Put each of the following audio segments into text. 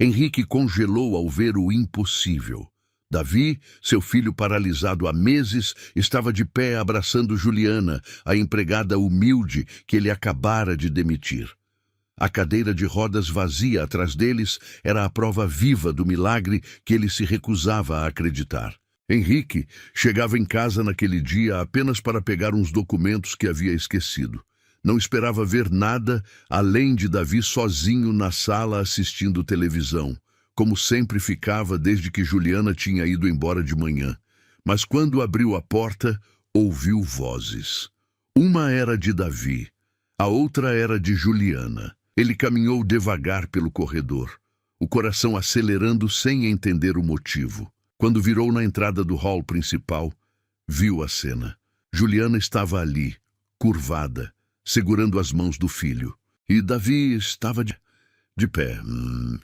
Henrique congelou ao ver o impossível. Davi, seu filho paralisado há meses, estava de pé abraçando Juliana, a empregada humilde que ele acabara de demitir. A cadeira de rodas vazia atrás deles era a prova viva do milagre que ele se recusava a acreditar. Henrique chegava em casa naquele dia apenas para pegar uns documentos que havia esquecido. Não esperava ver nada além de Davi sozinho na sala assistindo televisão, como sempre ficava desde que Juliana tinha ido embora de manhã. Mas quando abriu a porta, ouviu vozes. Uma era de Davi, a outra era de Juliana. Ele caminhou devagar pelo corredor, o coração acelerando sem entender o motivo. Quando virou na entrada do hall principal, viu a cena. Juliana estava ali, curvada, segurando as mãos do filho. E Davi estava de pé.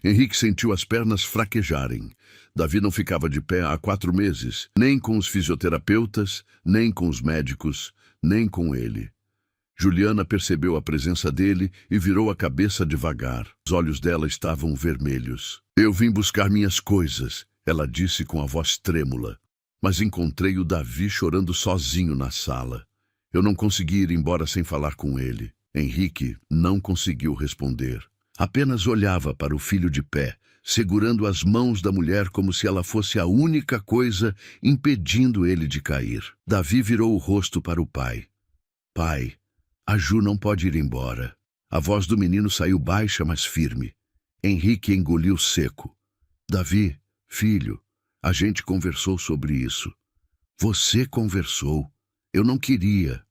Henrique sentiu as pernas fraquejarem. Davi não ficava de pé há 4 meses, nem com os fisioterapeutas, nem com os médicos, nem com ele. Juliana percebeu a presença dele e virou a cabeça devagar. Os olhos dela estavam vermelhos. "Eu vim buscar minhas coisas", ela disse com a voz trêmula. Mas encontrei o Davi chorando sozinho na sala. Eu não consegui ir embora sem falar com ele. Henrique não conseguiu responder. Apenas olhava para o filho de pé, segurando as mãos da mulher como se ela fosse a única coisa impedindo ele de cair. Davi virou o rosto para o pai. "Pai, a Ju não pode ir embora." A voz do menino saiu baixa, mas firme. Henrique engoliu seco. "Davi, filho, a gente conversou sobre isso." "Você conversou. Eu não queria."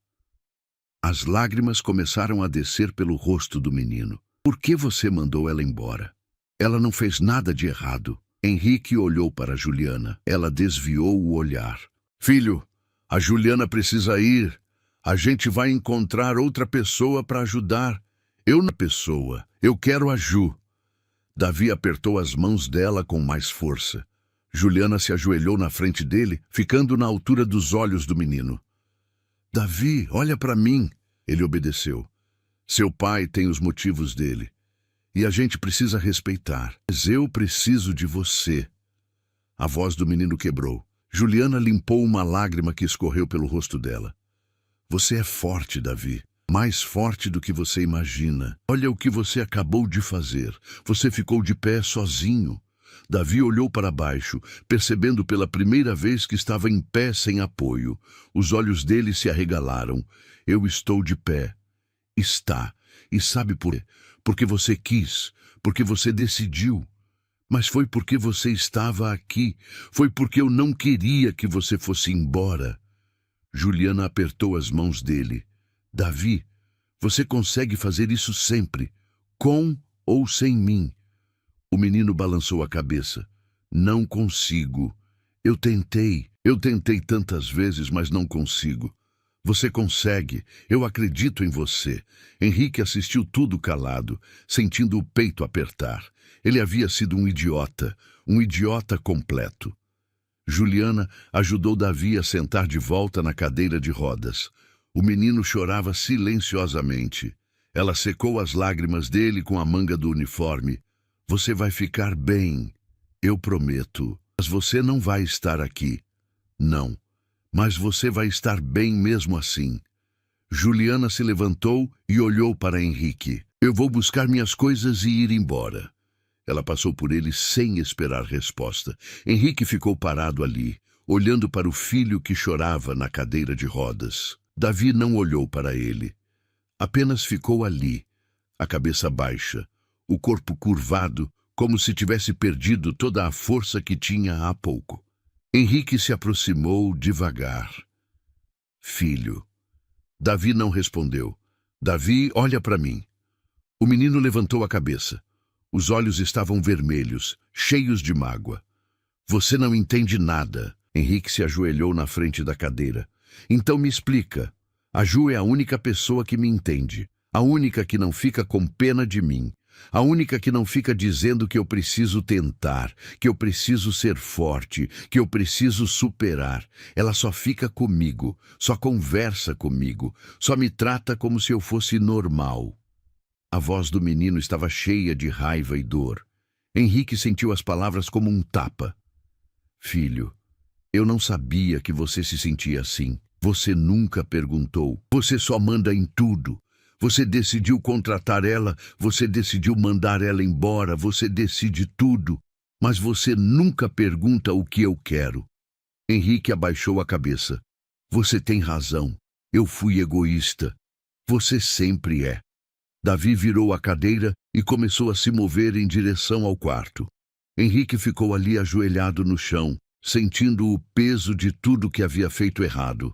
As lágrimas começaram a descer pelo rosto do menino. "Por que você mandou ela embora? Ela não fez nada de errado." Henrique olhou para Juliana. Ela desviou o olhar. "Filho, a Juliana precisa ir. A gente vai encontrar outra pessoa para ajudar." Eu quero a Ju." Davi apertou as mãos dela com mais força. Juliana se ajoelhou na frente dele, ficando na altura dos olhos do menino. "Davi, olha para mim." Ele obedeceu. "Seu pai tem os motivos dele. E a gente precisa respeitar. Mas eu preciso de você." A voz do menino quebrou. Juliana limpou uma lágrima que escorreu pelo rosto dela. "Você é forte, Davi. Mais forte do que você imagina. Olha o que você acabou de fazer. Você ficou de pé sozinho." Davi olhou para baixo, percebendo pela primeira vez que estava em pé sem apoio. Os olhos dele se arregalaram. "Eu estou de pé." "Está. E sabe por quê? Porque você quis, porque você decidiu. Mas foi porque você estava aqui. Foi porque eu não queria que você fosse embora." Juliana apertou as mãos dele. "Davi, você consegue fazer isso sempre, com ou sem mim." O menino balançou a cabeça. "Não consigo. Eu tentei tantas vezes, mas não consigo." "Você consegue. Eu acredito em você." Henrique assistiu tudo calado, sentindo o peito apertar. Ele havia sido um idiota completo. Juliana ajudou Davi a sentar de volta na cadeira de rodas. O menino chorava silenciosamente. Ela secou as lágrimas dele com a manga do uniforme. "Você vai ficar bem, eu prometo. Mas você não vai estar aqui." "Não, mas você vai estar bem mesmo assim." Juliana se levantou e olhou para Henrique. "Eu vou buscar minhas coisas e ir embora." Ela passou por ele sem esperar resposta. Henrique ficou parado ali, olhando para o filho que chorava na cadeira de rodas. Davi não olhou para ele. Apenas ficou ali, a cabeça baixa, o corpo curvado, como se tivesse perdido toda a força que tinha há pouco. Henrique se aproximou devagar. "Filho." Davi não respondeu. "Davi, olha para mim." O menino levantou a cabeça. Os olhos estavam vermelhos, cheios de mágoa. "Você não entende nada." Henrique se ajoelhou na frente da cadeira. "Então me explica. A Ju é a única pessoa que me entende. A única que não fica com pena de mim. A única que não fica dizendo que eu preciso tentar, que eu preciso ser forte, que eu preciso superar. Ela só fica comigo, só conversa comigo, só me trata como se eu fosse normal." A voz do menino estava cheia de raiva e dor. Henrique sentiu as palavras como um tapa. Filho, eu não sabia que você se sentia assim. Você nunca perguntou. Você só manda em tudo. Você decidiu contratar ela, você decidiu mandar ela embora, você decide tudo. Mas você nunca pergunta o que eu quero. Henrique abaixou a cabeça. Você tem razão. Eu fui egoísta. Você sempre é. Davi virou a cadeira e começou a se mover em direção ao quarto. Henrique ficou ali ajoelhado no chão, sentindo o peso de tudo que havia feito errado.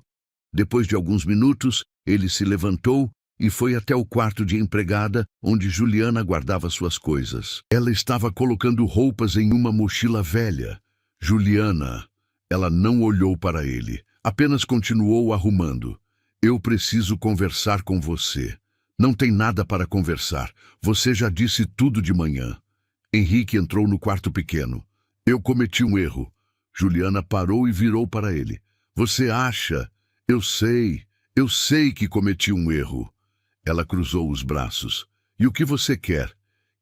Depois de alguns minutos, ele se levantou e foi até o quarto de empregada, onde Juliana guardava suas coisas. Ela estava colocando roupas em uma mochila velha. Juliana, ela não olhou para ele, apenas continuou arrumando. Eu preciso conversar com você. Não tem nada para conversar. Você já disse tudo de manhã. Henrique entrou no quarto pequeno. Eu cometi um erro. Juliana parou e virou para ele. Você acha? Eu sei que cometi um erro. Ela cruzou os braços. E o que você quer?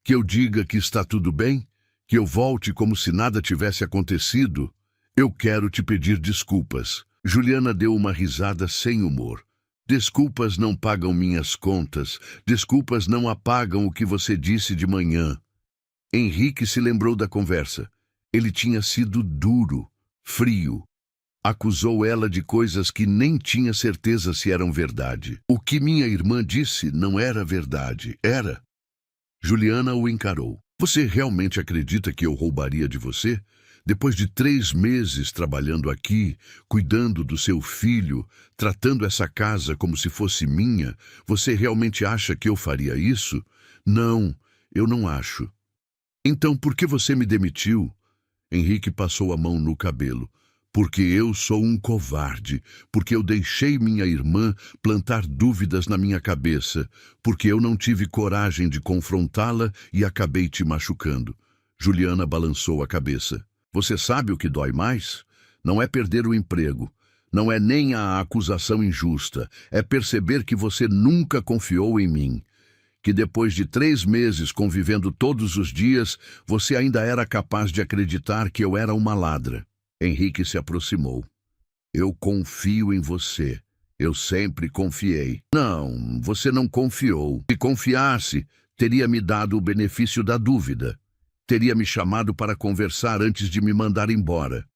Que eu diga que está tudo bem? Que eu volte como se nada tivesse acontecido? Eu quero te pedir desculpas. Juliana deu uma risada sem humor. Desculpas não pagam minhas contas. Desculpas não apagam o que você disse de manhã. Henrique se lembrou da conversa. Ele tinha sido duro, frio. Acusou ela de coisas que nem tinha certeza se eram verdade. O que minha irmã disse não era verdade, era. Juliana o encarou. Você realmente acredita que eu roubaria de você? Depois de 3 meses trabalhando aqui, cuidando do seu filho, tratando essa casa como se fosse minha, você realmente acha que eu faria isso? Não, eu não acho. Então por que você me demitiu? Henrique passou a mão no cabelo. Porque eu sou um covarde, porque eu deixei minha irmã plantar dúvidas na minha cabeça, porque eu não tive coragem de confrontá-la e acabei te machucando. Juliana balançou a cabeça. Você sabe o que dói mais? Não é perder o emprego, não é nem a acusação injusta, é perceber que você nunca confiou em mim. Que depois de 3 meses convivendo todos os dias, você ainda era capaz de acreditar que eu era uma ladra. Henrique se aproximou. Eu confio em você. Eu sempre confiei. Não, você não confiou. Se confiasse, teria me dado o benefício da dúvida. Teria me chamado para conversar antes de me mandar embora.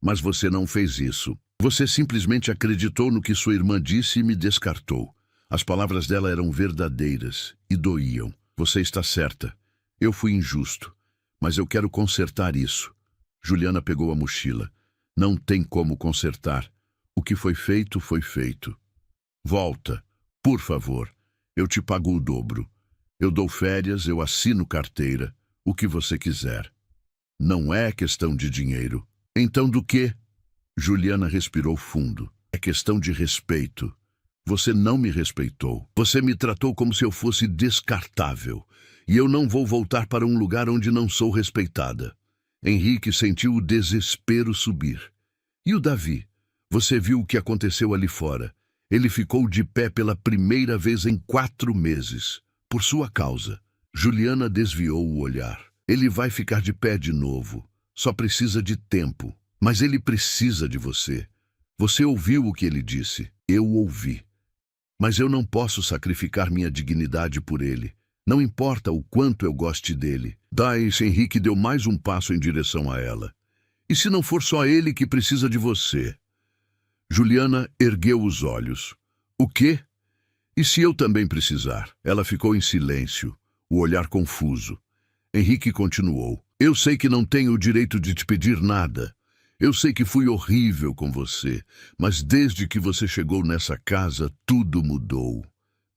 Mas você não fez isso. Você simplesmente acreditou no que sua irmã disse e me descartou. As palavras dela eram verdadeiras e doíam. Você está certa. Eu fui injusto. Mas eu quero consertar isso. Juliana pegou a mochila. Não tem como consertar. O que foi feito, foi feito. Volta, por favor. Eu te pago o dobro. Eu dou férias, eu assino carteira. O que você quiser. Não é questão de dinheiro. Então do quê? Juliana respirou fundo. É questão de respeito. Você não me respeitou. Você me tratou como se eu fosse descartável. E eu não vou voltar para um lugar onde não sou respeitada. Henrique sentiu o desespero subir. E o Davi? Você viu o que aconteceu ali fora. Ele ficou de pé pela primeira vez em 4 meses. Por sua causa. Juliana desviou o olhar. Ele vai ficar de pé de novo. Só precisa de tempo. Mas ele precisa de você. Você ouviu o que ele disse. Eu ouvi. Mas eu não posso sacrificar minha dignidade por ele. Não importa o quanto eu goste dele. Henrique deu mais um passo em direção a ela. E se não for só ele que precisa de você? Juliana ergueu os olhos. O quê? E se eu também precisar? Ela ficou em silêncio, o olhar confuso. Henrique continuou. Eu sei que não tenho o direito de te pedir nada. Eu sei que fui horrível com você, mas desde que você chegou nessa casa, tudo mudou.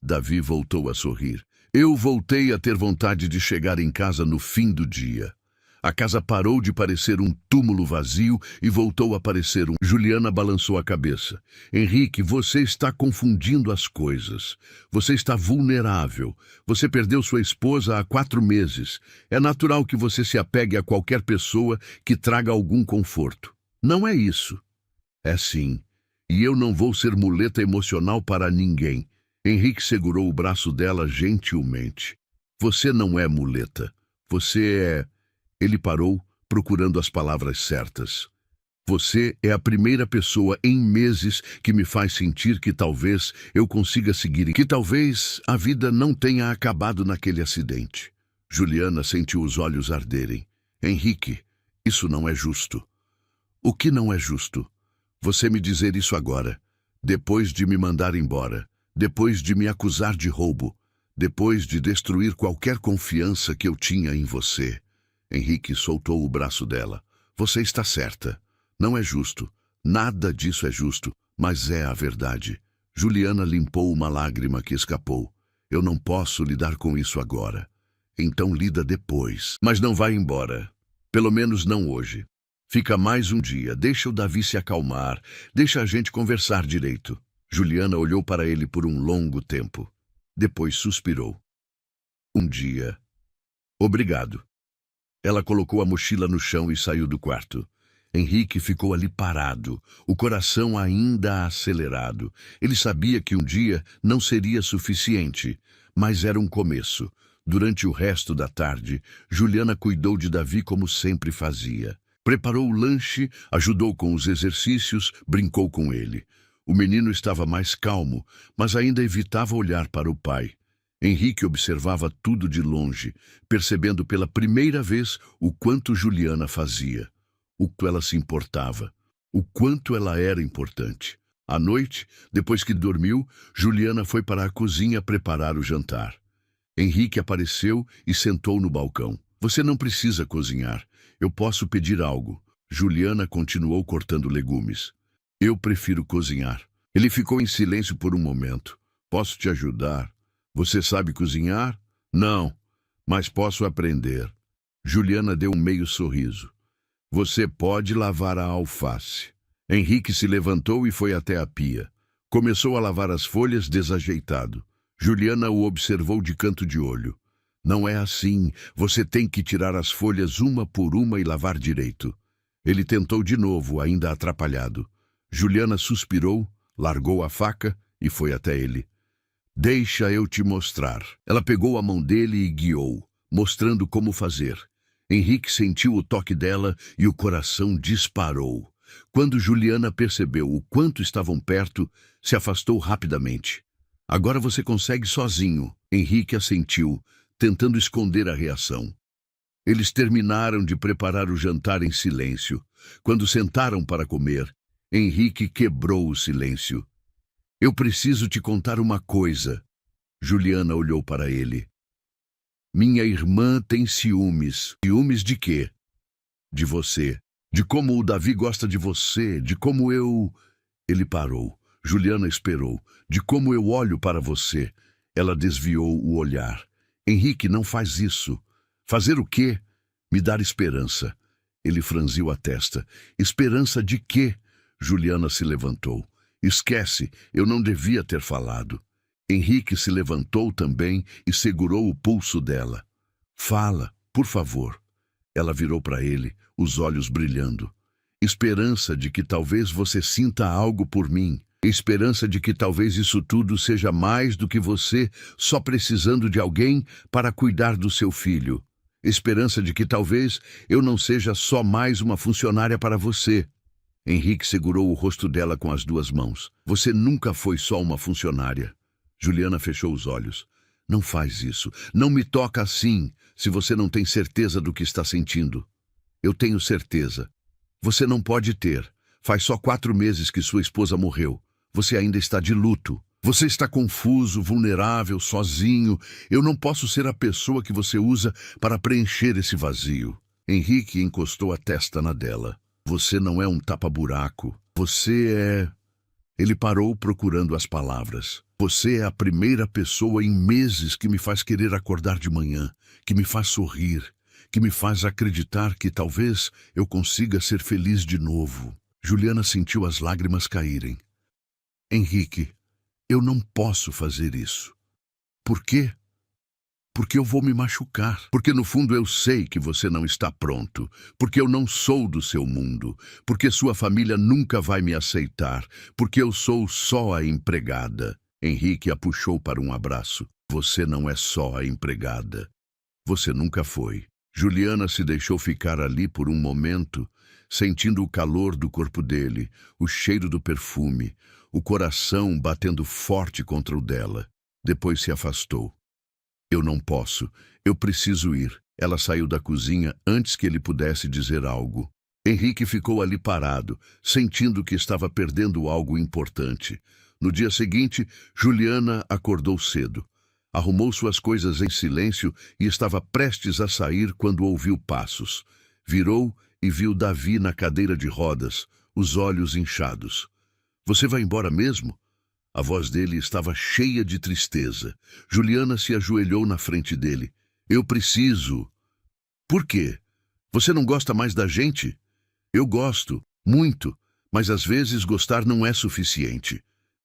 Davi voltou a sorrir. Eu voltei a ter vontade de chegar em casa no fim do dia. A casa parou de parecer um túmulo vazio e voltou a parecer um... Juliana balançou a cabeça. Henrique, você está confundindo as coisas. Você está vulnerável. Você perdeu sua esposa há 4 meses. É natural que você se apegue a qualquer pessoa que traga algum conforto. Não é isso. É sim. E eu não vou ser muleta emocional para ninguém. Henrique segurou o braço dela gentilmente. Você não é muleta. Você é... Ele parou, procurando as palavras certas. Você é a primeira pessoa em meses que me faz sentir que talvez eu consiga seguir, que talvez a vida não tenha acabado naquele acidente. Juliana sentiu os olhos arderem. Henrique, isso não é justo. O que não é justo? Você me dizer isso agora, depois de me mandar embora, depois de me acusar de roubo, depois de destruir qualquer confiança que eu tinha em você. Henrique soltou o braço dela. Você está certa. Não é justo. Nada disso é justo, mas é a verdade. Juliana limpou uma lágrima que escapou. Eu não posso lidar com isso agora. Então lida depois. Mas não vai embora. Pelo menos não hoje. Fica mais um dia. Deixa o Davi se acalmar. Deixa a gente conversar direito. Juliana olhou para ele por um longo tempo. Depois suspirou. Um dia. Obrigado. Ela colocou a mochila no chão e saiu do quarto. Henrique ficou ali parado, o coração ainda acelerado. Ele sabia que um dia não seria suficiente, mas era um começo. Durante o resto da tarde, Juliana cuidou de Davi como sempre fazia. Preparou o lanche, ajudou com os exercícios, brincou com ele. O menino estava mais calmo, mas ainda evitava olhar para o pai. Henrique observava tudo de longe, percebendo pela primeira vez o quanto Juliana fazia, o quanto ela se importava, o quanto ela era importante. À noite, depois que dormiu, Juliana foi para a cozinha preparar o jantar. Henrique apareceu e sentou no balcão. Você não precisa cozinhar. Eu posso pedir algo. Juliana continuou cortando legumes. Eu prefiro cozinhar. Ele ficou em silêncio por um momento. Posso te ajudar? Você sabe cozinhar? Não, mas posso aprender. Juliana deu um meio sorriso. Você pode lavar a alface. Henrique se levantou e foi até a pia. Começou a lavar as folhas desajeitado. Juliana o observou de canto de olho. Não é assim. Você tem que tirar as folhas uma por uma e lavar direito. Ele tentou de novo, ainda atrapalhado. Juliana suspirou, largou a faca e foi até ele. Deixa eu te mostrar. Ela pegou a mão dele e guiou, mostrando como fazer. Henrique sentiu o toque dela e o coração disparou. Quando Juliana percebeu o quanto estavam perto, se afastou rapidamente. Agora você consegue sozinho. Henrique assentiu, tentando esconder a reação. Eles terminaram de preparar o jantar em silêncio. Quando sentaram para comer, Henrique quebrou o silêncio. Eu preciso te contar uma coisa. Juliana olhou para ele. Minha irmã tem ciúmes. Ciúmes de quê? De você. De como o Davi gosta de você. De como eu... Ele parou. Juliana esperou. De como eu olho para você. Ela desviou o olhar. Henrique, não faz isso. Fazer o quê? Me dar esperança. Ele franziu a testa. Esperança de quê? Juliana se levantou. Esquece, eu não devia ter falado. Henrique se levantou também e segurou o pulso dela. Fala, por favor. Ela virou para ele, os olhos brilhando. Esperança de que talvez você sinta algo por mim. Esperança de que talvez isso tudo seja mais do que você só precisando de alguém para cuidar do seu filho. Esperança de que talvez eu não seja só mais uma funcionária para você. Henrique segurou o rosto dela com as duas mãos. Você nunca foi só uma funcionária. Juliana fechou os olhos. Não faz isso. Não me toca assim, se você não tem certeza do que está sentindo. Eu tenho certeza. Você não pode ter. Faz só 4 meses que sua esposa morreu. Você ainda está de luto. Você está confuso, vulnerável, sozinho. Eu não posso ser a pessoa que você usa para preencher esse vazio. Henrique encostou a testa na dela. Você não é um tapa-buraco. Você é... Ele parou procurando as palavras. Você é a primeira pessoa em meses que me faz querer acordar de manhã, que me faz sorrir, que me faz acreditar que talvez eu consiga ser feliz de novo. Juliana sentiu as lágrimas caírem. Henrique, eu não posso fazer isso. Por quê? Porque eu vou me machucar. Porque no fundo eu sei que você não está pronto. Porque eu não sou do seu mundo. Porque sua família nunca vai me aceitar. Porque eu sou só a empregada. Henrique a puxou para um abraço. Você não é só a empregada. Você nunca foi. Juliana se deixou ficar ali por um momento, sentindo o calor do corpo dele, o cheiro do perfume, o coração batendo forte contra o dela. Depois se afastou. Eu não posso. Eu preciso ir. Ela saiu da cozinha antes que ele pudesse dizer algo. Henrique ficou ali parado, sentindo que estava perdendo algo importante. No dia seguinte, Juliana acordou cedo. Arrumou suas coisas em silêncio e estava prestes a sair quando ouviu passos. Virou e viu Davi na cadeira de rodas, os olhos inchados. Você vai embora mesmo? A voz dele estava cheia de tristeza. Juliana se ajoelhou na frente dele. Eu preciso. Por quê? Você não gosta mais da gente? Eu gosto, muito, mas às vezes gostar não é suficiente.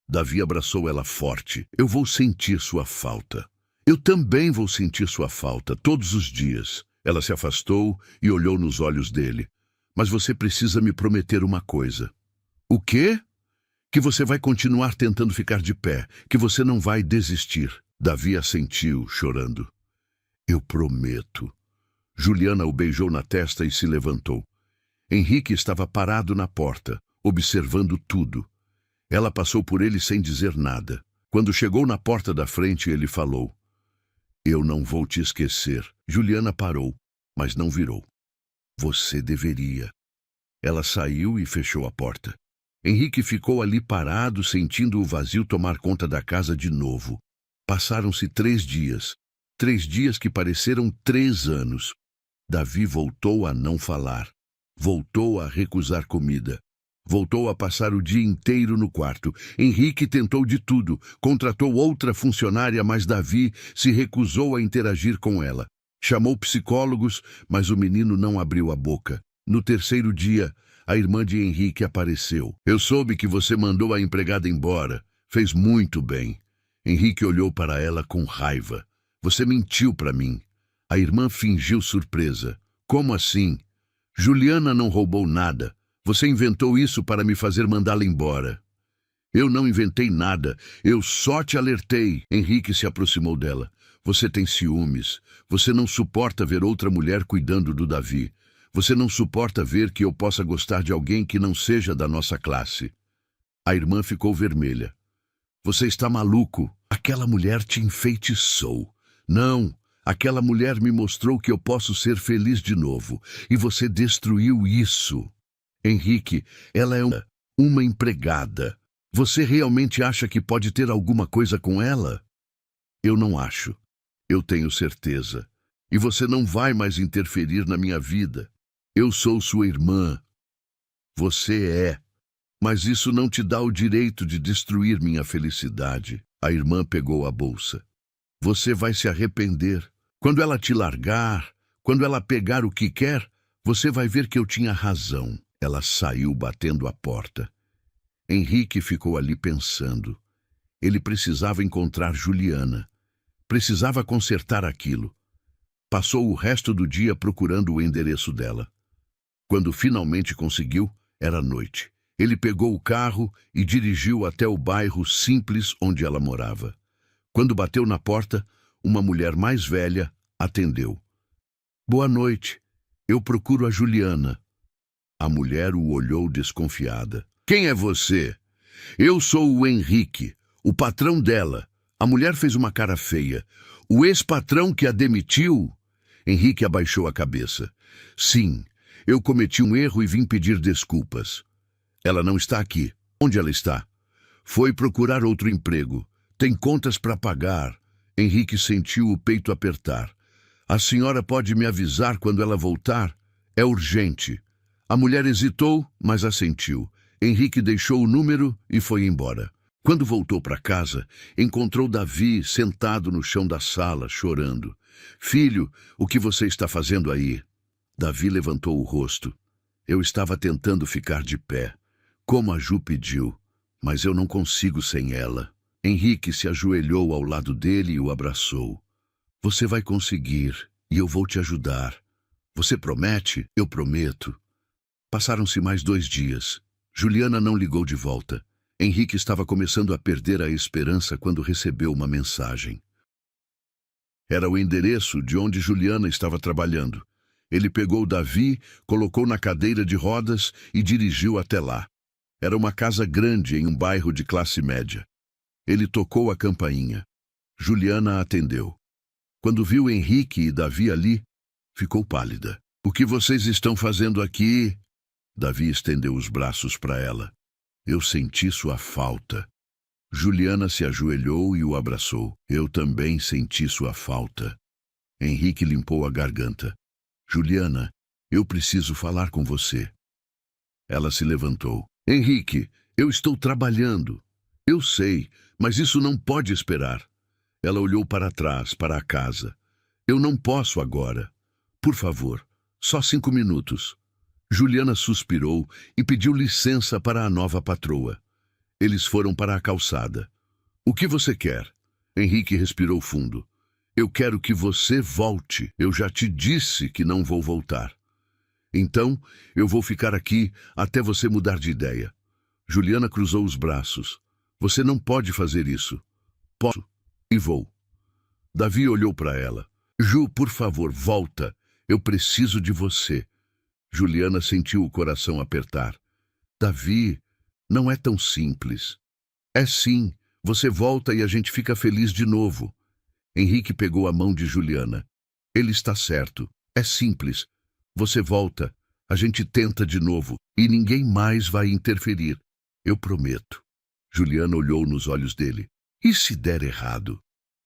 Davi abraçou ela forte. Eu vou sentir sua falta. Eu também vou sentir sua falta, todos os dias. Ela se afastou e olhou nos olhos dele. Mas você precisa me prometer uma coisa. O quê? Que você vai continuar tentando ficar de pé, que você não vai desistir. Davi assentiu, chorando. Eu prometo. Juliana o beijou na testa e se levantou. Henrique estava parado na porta, observando tudo. Ela passou por ele sem dizer nada. Quando chegou na porta da frente, ele falou. Eu não vou te esquecer. Juliana parou, mas não virou. Você deveria. Ela saiu e fechou a porta. Henrique ficou ali parado, sentindo o vazio tomar conta da casa de novo. Passaram-se 3 dias. 3 dias que pareceram 3 anos. Davi voltou a não falar. Voltou a recusar comida. Voltou a passar o dia inteiro no quarto. Henrique tentou de tudo. Contratou outra funcionária, mas Davi se recusou a interagir com ela. Chamou psicólogos, mas o menino não abriu a boca. No 3º dia, a irmã de Henrique apareceu. Eu soube que você mandou a empregada embora. Fez muito bem. Henrique olhou para ela com raiva. Você mentiu para mim. A irmã fingiu surpresa. Como assim? Juliana não roubou nada. Você inventou isso para me fazer mandá-la embora. Eu não inventei nada. Eu só te alertei. Henrique se aproximou dela. Você tem ciúmes. Você não suporta ver outra mulher cuidando do Davi. Você não suporta ver que eu possa gostar de alguém que não seja da nossa classe. A irmã ficou vermelha. Você está maluco. Aquela mulher te enfeitiçou. Não, aquela mulher me mostrou que eu posso ser feliz de novo. E você destruiu isso. Henrique, ela é uma empregada. Você realmente acha que pode ter alguma coisa com ela? Eu não acho. Eu tenho certeza. E você não vai mais interferir na minha vida. Eu sou sua irmã. Você é. Mas isso não te dá o direito de destruir minha felicidade. A irmã pegou a bolsa. Você vai se arrepender. Quando ela te largar, quando ela pegar o que quer, você vai ver que eu tinha razão. Ela saiu batendo a porta. Henrique ficou ali pensando. Ele precisava encontrar Juliana. Precisava consertar aquilo. Passou o resto do dia procurando o endereço dela. Quando finalmente conseguiu, era noite. Ele pegou o carro e dirigiu até o bairro simples onde ela morava. Quando bateu na porta, uma mulher mais velha atendeu. Boa noite. Eu procuro a Juliana. A mulher o olhou desconfiada. Quem é você? Eu sou o Henrique, o patrão dela. A mulher fez uma cara feia. O ex-patrão que a demitiu? Henrique abaixou a cabeça. Sim, eu cometi um erro e vim pedir desculpas. Ela não está aqui. Onde ela está? Foi procurar outro emprego. Tem contas para pagar. Henrique sentiu o peito apertar. A senhora pode me avisar quando ela voltar? É urgente. A mulher hesitou, mas assentiu. Henrique deixou o número e foi embora. Quando voltou para casa, encontrou Davi sentado no chão da sala, chorando. Filho, o que você está fazendo aí? Davi levantou o rosto. Eu estava tentando ficar de pé, como a Ju pediu, mas eu não consigo sem ela. Henrique se ajoelhou ao lado dele e o abraçou. Você vai conseguir, e eu vou te ajudar. Você promete? Eu prometo. Passaram-se mais 2 dias. Juliana não ligou de volta. Henrique estava começando a perder a esperança quando recebeu uma mensagem. Era o endereço de onde Juliana estava trabalhando. Ele pegou Davi, colocou na cadeira de rodas e dirigiu até lá. Era uma casa grande em um bairro de classe média. Ele tocou a campainha. Juliana atendeu. Quando viu Henrique e Davi ali, ficou pálida. "O que vocês estão fazendo aqui?" Davi estendeu os braços para ela. "Eu senti sua falta." Juliana se ajoelhou e o abraçou. "Eu também senti sua falta." Henrique limpou a garganta. "Juliana, eu preciso falar com você." Ela se levantou. "Henrique, eu estou trabalhando." "Eu sei, mas isso não pode esperar." Ela olhou para trás, para a casa. "Eu não posso agora. Por favor, só 5 minutos." Juliana suspirou e pediu licença para a nova patroa. Eles foram para a calçada. "O que você quer?" Henrique respirou fundo. "Eu quero que você volte. Eu já te disse que não vou voltar. Então, eu vou ficar aqui até você mudar de ideia." Juliana cruzou os braços. "Você não pode fazer isso." "Posso e vou." Davi olhou para ela. "Ju, por favor, volta. Eu preciso de você." Juliana sentiu o coração apertar. "Davi, não é tão simples." "É sim. Você volta e a gente fica feliz de novo." Henrique pegou a mão de Juliana. "Ele está certo. É simples. Você volta, a gente tenta de novo e ninguém mais vai interferir. Eu prometo." Juliana olhou nos olhos dele. "E se der errado?"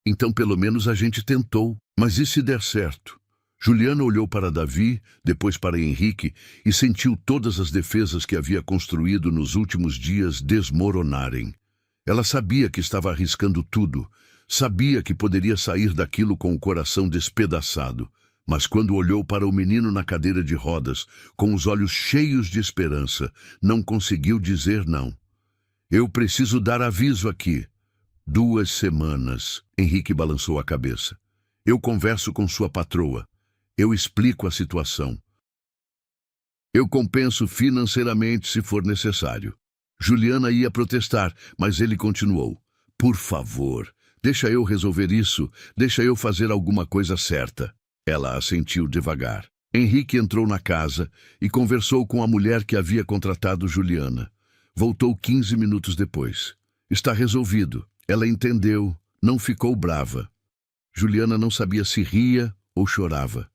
"Então pelo menos a gente tentou. Mas e se der certo?" Juliana olhou para Davi, depois para Henrique e sentiu todas as defesas que havia construído nos últimos dias desmoronarem. Ela sabia que estava arriscando tudo, sabia que poderia sair daquilo com o coração despedaçado, mas quando olhou para o menino na cadeira de rodas, com os olhos cheios de esperança, não conseguiu dizer não. "Eu preciso dar aviso aqui." 2 semanas. Henrique balançou a cabeça. "Eu converso com sua patroa. Eu explico a situação. Eu compenso financeiramente se for necessário." Juliana ia protestar, mas ele continuou. "Por favor, deixa eu resolver isso, deixa eu fazer alguma coisa certa." Ela assentiu devagar. Henrique entrou na casa e conversou com a mulher que havia contratado Juliana. Voltou 15 minutos depois. "Está resolvido." Ela entendeu, não ficou brava. Juliana não sabia se ria ou chorava.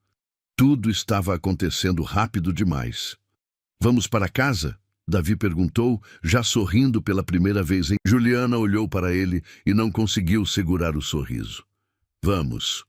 Tudo estava acontecendo rápido demais. "Vamos para casa?" Davi perguntou, já sorrindo pela primeira vez. Juliana olhou para ele e não conseguiu segurar o sorriso. "Vamos."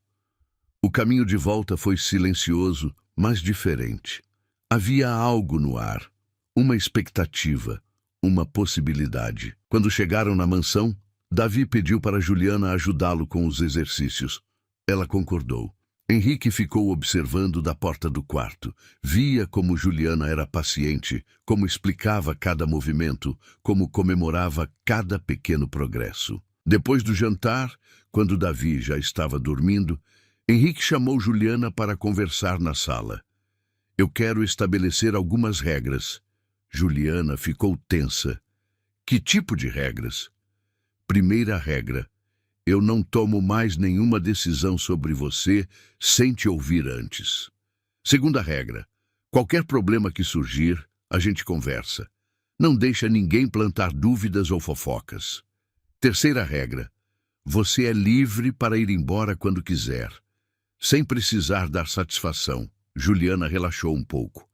O caminho de volta foi silencioso, mas diferente. Havia algo no ar, uma expectativa, uma possibilidade. Quando chegaram na mansão, Davi pediu para Juliana ajudá-lo com os exercícios. Ela concordou. Henrique ficou observando da porta do quarto. Via como Juliana era paciente, como explicava cada movimento, como comemorava cada pequeno progresso. Depois do jantar, quando Davi já estava dormindo, Henrique chamou Juliana para conversar na sala. "Eu quero estabelecer algumas regras." Juliana ficou tensa. "Que tipo de regras?" "Primeira regra. Eu não tomo mais nenhuma decisão sobre você sem te ouvir antes." "Segunda regra. Qualquer problema que surgir, a gente conversa. Não deixa ninguém plantar dúvidas ou fofocas." "Terceira regra. Você é livre para ir embora quando quiser, sem precisar dar satisfação." Juliana relaxou um pouco.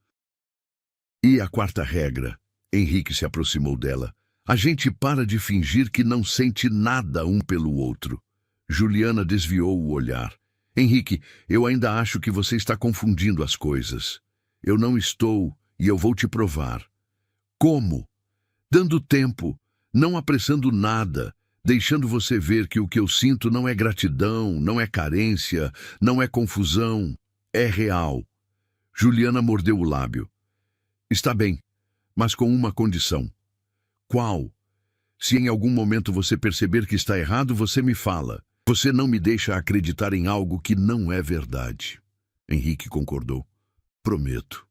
"E a quarta regra?" Henrique se aproximou dela. "A gente para de fingir que não sente nada um pelo outro." Juliana desviou o olhar. "Henrique, eu ainda acho que você está confundindo as coisas." "Eu não estou, e eu vou te provar." "Como?" "Dando tempo, não apressando nada, deixando você ver que o que eu sinto não é gratidão, não é carência, não é confusão, é real." Juliana mordeu o lábio. "Está bem, mas com uma condição." "Qual?" "Se em algum momento você perceber que está errado, você me fala. Você não me deixa acreditar em algo que não é verdade." Henrique concordou. "Prometo."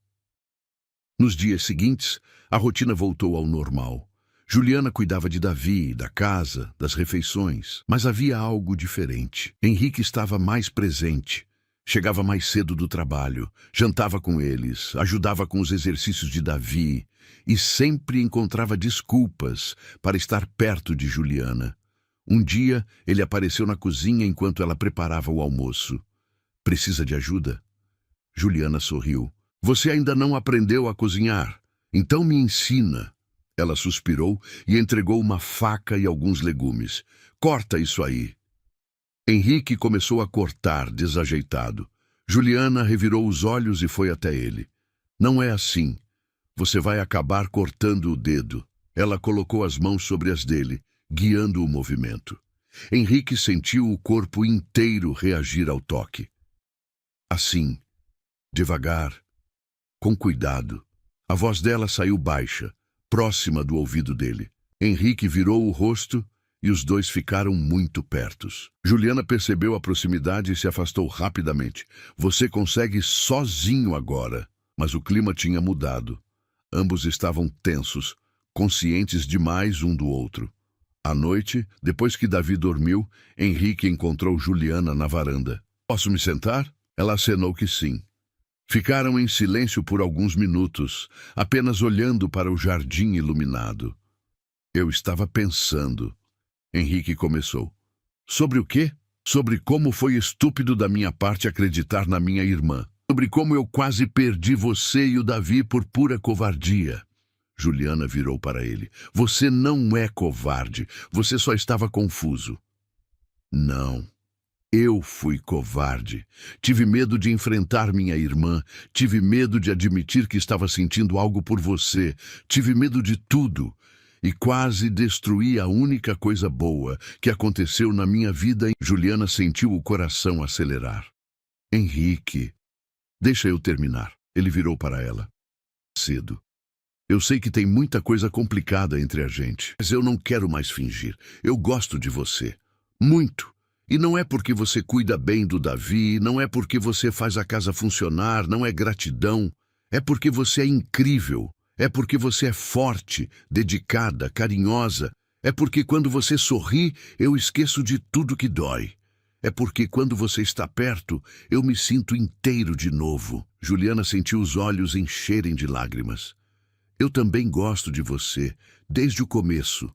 Nos dias seguintes, a rotina voltou ao normal. Juliana cuidava de Davi, da casa, das refeições, mas havia algo diferente. Henrique estava mais presente. Chegava mais cedo do trabalho, jantava com eles, ajudava com os exercícios de Davi e sempre encontrava desculpas para estar perto de Juliana. Um dia, ele apareceu na cozinha enquanto ela preparava o almoço. Precisa de ajuda? Juliana sorriu. Você ainda não aprendeu a cozinhar? Então me ensina. Ela suspirou e entregou uma faca e alguns legumes. Corta isso aí. Henrique começou a cortar, desajeitado. Juliana revirou os olhos e foi até ele. Não é assim. Você vai acabar cortando o dedo. Ela colocou as mãos sobre as dele, guiando o movimento. Henrique sentiu o corpo inteiro reagir ao toque. Assim, devagar, com cuidado. A voz dela saiu baixa, próxima do ouvido dele. Henrique virou o rosto e os dois ficaram muito pertos. Juliana percebeu a proximidade e se afastou rapidamente. Você consegue sozinho agora. Mas o clima tinha mudado. Ambos estavam tensos, conscientes demais um do outro. À noite, depois que Davi dormiu, Henrique encontrou Juliana na varanda. Posso me sentar? Ela acenou que sim. Ficaram em silêncio por alguns minutos, apenas olhando para o jardim iluminado. Eu estava pensando. Henrique começou. Sobre o quê? Sobre como foi estúpido da minha parte acreditar na minha irmã. Sobre como eu quase perdi você e o Davi por pura covardia. Juliana virou para ele. Você não é covarde. Você só estava confuso. Não. Eu fui covarde. Tive medo de enfrentar minha irmã. Tive medo de admitir que estava sentindo algo por você. Tive medo de tudo. E quase destruí a única coisa boa que aconteceu na minha vida. Juliana sentiu o coração acelerar. Henrique, deixa eu terminar. Ele virou para ela. Cedo. Eu sei que tem muita coisa complicada entre a gente, mas eu não quero mais fingir. Eu gosto de você. Muito. E não é porque você cuida bem do Davi, não é porque você faz a casa funcionar, não é gratidão. É porque você é incrível. É porque você é forte, dedicada, carinhosa. É porque quando você sorri, eu esqueço de tudo que dói. É porque quando você está perto, eu me sinto inteiro de novo. Juliana sentiu os olhos encherem de lágrimas. Eu também gosto de você, desde o começo.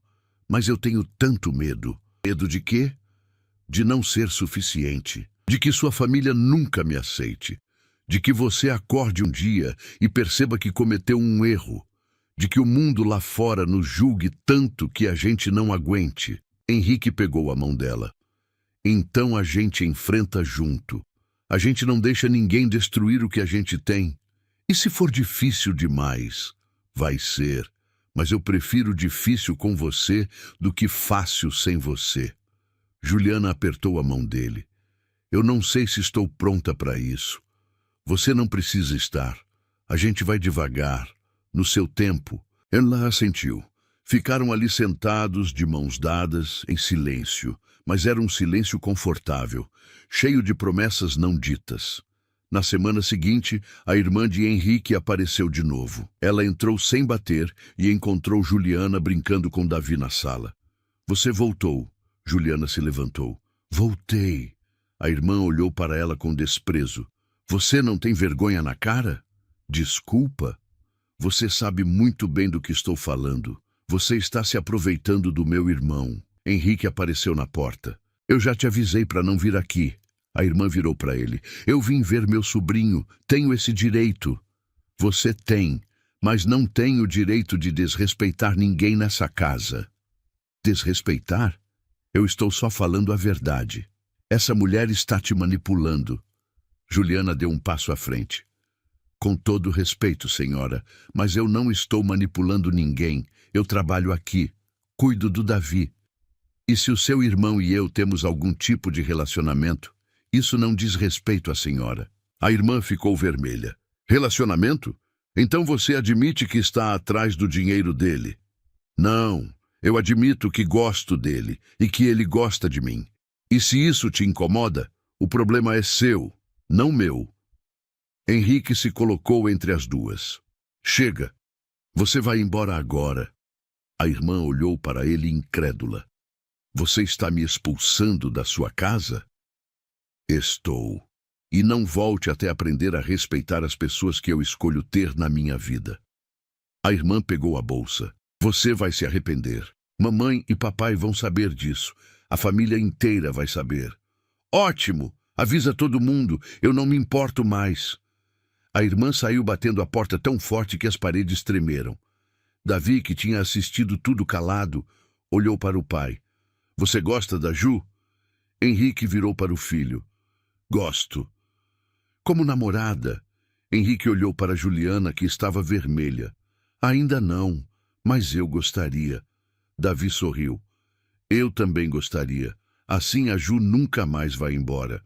Mas eu tenho tanto medo. Medo de quê? De não ser suficiente. De que sua família nunca me aceite. De que você acorde um dia e perceba que cometeu um erro. De que o mundo lá fora nos julgue tanto que a gente não aguente. Henrique pegou a mão dela. Então a gente enfrenta junto. A gente não deixa ninguém destruir o que a gente tem. E se for difícil demais? Vai ser. Mas eu prefiro difícil com você do que fácil sem você. Juliana apertou a mão dele. Eu não sei se estou pronta para isso. Você não precisa estar. A gente vai devagar, no seu tempo. Ela assentiu. Ficaram ali sentados, de mãos dadas, em silêncio, mas era um silêncio confortável, cheio de promessas não ditas. Na semana seguinte, a irmã de Henrique apareceu de novo. Ela entrou sem bater e encontrou Juliana brincando com Davi na sala. Você voltou. Juliana se levantou. Voltei. A irmã olhou para ela com desprezo. Você não tem vergonha na cara? Desculpa. Você sabe muito bem do que estou falando. Você está se aproveitando do meu irmão. Henrique apareceu na porta. Eu já te avisei para não vir aqui. A irmã virou para ele. Eu vim ver meu sobrinho. Tenho esse direito. Você tem, mas não tem o direito de desrespeitar ninguém nessa casa. Desrespeitar? Eu estou só falando a verdade. Essa mulher está te manipulando. Juliana deu um passo à frente. Com todo respeito, senhora, mas eu não estou manipulando ninguém. Eu trabalho aqui. Cuido do Davi. E se o seu irmão e eu temos algum tipo de relacionamento, isso não diz respeito à senhora. A irmã ficou vermelha. Relacionamento? Então você admite que está atrás do dinheiro dele? Não, eu admito que gosto dele e que ele gosta de mim. E se isso te incomoda, o problema é seu, não meu. Henrique se colocou entre as duas. Chega, você vai embora agora. A irmã olhou para ele incrédula. Você está me expulsando da sua casa? Estou. E não volte até aprender a respeitar as pessoas que eu escolho ter na minha vida. A irmã pegou a bolsa. Você vai se arrepender. Mamãe e papai vão saber disso. A família inteira vai saber. Ótimo! Avisa todo mundo. Eu não me importo mais. A irmã saiu batendo a porta tão forte que as paredes tremeram. Davi, que tinha assistido tudo calado, olhou para o pai. Você gosta da Ju? Henrique virou para o filho. Gosto. Como namorada? Henrique olhou para Juliana, que estava vermelha. Ainda não, mas eu gostaria. Davi sorriu. Eu também gostaria. Assim a Ju nunca mais vai embora.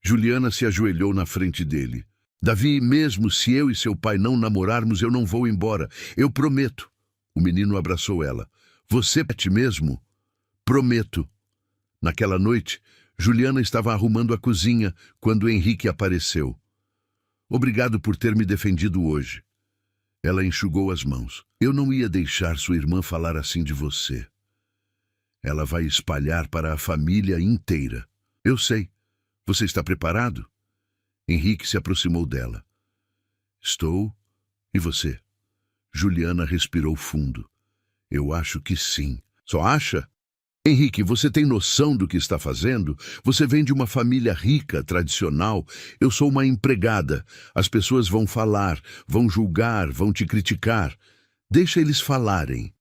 Juliana se ajoelhou na frente dele. Davi, mesmo se eu e seu pai não namorarmos, eu não vou embora. Eu prometo. O menino abraçou ela. Você promete mesmo? Prometo. Naquela noite, Juliana estava arrumando a cozinha quando Henrique apareceu. Obrigado por ter me defendido hoje. Ela enxugou as mãos. Eu não ia deixar sua irmã falar assim de você. Ela vai espalhar para a família inteira. Eu sei. Você está preparado? Henrique se aproximou dela. Estou. E você? Juliana respirou fundo. Eu acho que sim. Só acha? Henrique, você tem noção do que está fazendo? Você vem de uma família rica, tradicional. Eu sou uma empregada. As pessoas vão falar, vão julgar, vão te criticar. Deixa eles falarem.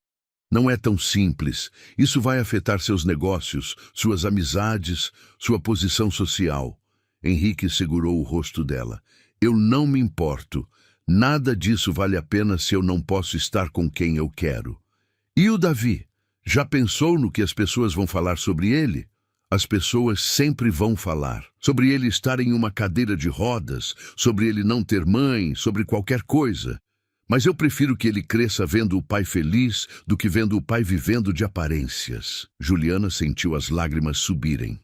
Não é tão simples. Isso vai afetar seus negócios, suas amizades, sua posição social. Henrique segurou o rosto dela. Eu não me importo. Nada disso vale a pena se eu não posso estar com quem eu quero. E o Davi? Já pensou no que as pessoas vão falar sobre ele? As pessoas sempre vão falar. Sobre ele estar em uma cadeira de rodas, sobre ele não ter mãe, sobre qualquer coisa. Mas eu prefiro que ele cresça vendo o pai feliz do que vendo o pai vivendo de aparências. Juliana sentiu as lágrimas subirem.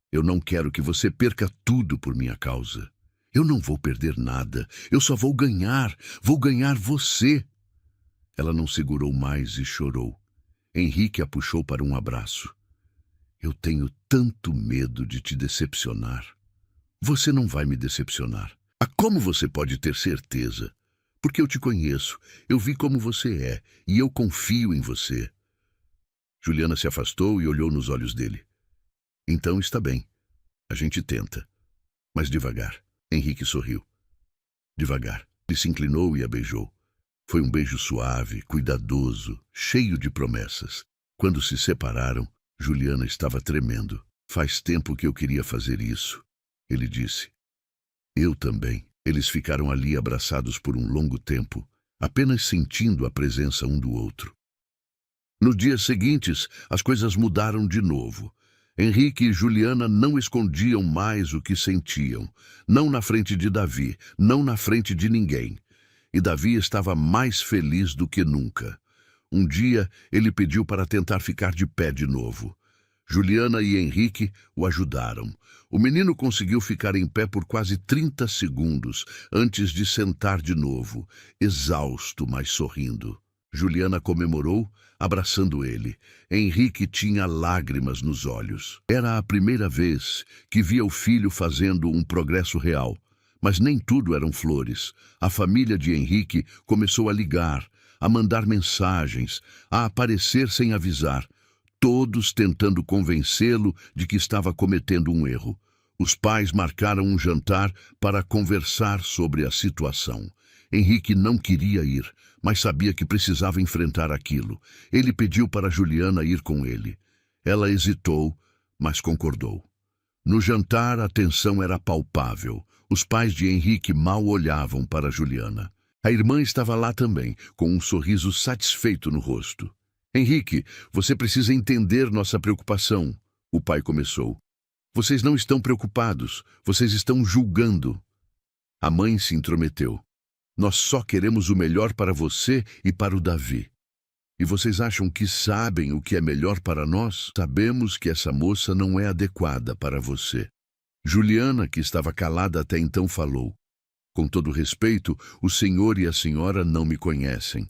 Eu não quero que você perca tudo por minha causa. Eu não vou perder nada. Eu só vou ganhar. Vou ganhar você. Ela não segurou mais e chorou. Henrique a puxou para um abraço. Eu tenho tanto medo de te decepcionar. Você não vai me decepcionar. Como você pode ter certeza? Porque eu te conheço. Eu vi como você é. E eu confio em você. Juliana se afastou e olhou nos olhos dele. Então está bem. A gente tenta. Mas devagar. Henrique sorriu. Devagar. Ele se inclinou e a beijou. Foi um beijo suave, cuidadoso, cheio de promessas. Quando se separaram, Juliana estava tremendo. Faz tempo que eu queria fazer isso, ele disse. Eu também. Eles ficaram ali abraçados por um longo tempo, apenas sentindo a presença um do outro. Nos dias seguintes, as coisas mudaram de novo. Henrique e Juliana não escondiam mais o que sentiam, não na frente de Davi, não na frente de ninguém. E Davi estava mais feliz do que nunca. Um dia, ele pediu para tentar ficar de pé de novo. Juliana e Henrique o ajudaram. O menino conseguiu ficar em pé por quase 30 segundos antes de sentar de novo, exausto, mas sorrindo. Juliana comemorou, abraçando ele. Henrique tinha lágrimas nos olhos. Era a primeira vez que via o filho fazendo um progresso real. Mas nem tudo eram flores. A família de Henrique começou a ligar, a mandar mensagens, a aparecer sem avisar, todos tentando convencê-lo de que estava cometendo um erro. Os pais marcaram um jantar para conversar sobre a situação. Henrique não queria ir, mas sabia que precisava enfrentar aquilo. Ele pediu para Juliana ir com ele. Ela hesitou, mas concordou. No jantar, a tensão era palpável. Os pais de Henrique mal olhavam para Juliana. A irmã estava lá também, com um sorriso satisfeito no rosto. Henrique, você precisa entender nossa preocupação, o pai começou. Vocês não estão preocupados, vocês estão julgando. A mãe se intrometeu. Nós só queremos o melhor para você e para o Davi. E vocês acham que sabem o que é melhor para nós? Sabemos que essa moça não é adequada para você. Juliana, que estava calada até então, falou. Com todo respeito, o senhor e a senhora não me conhecem.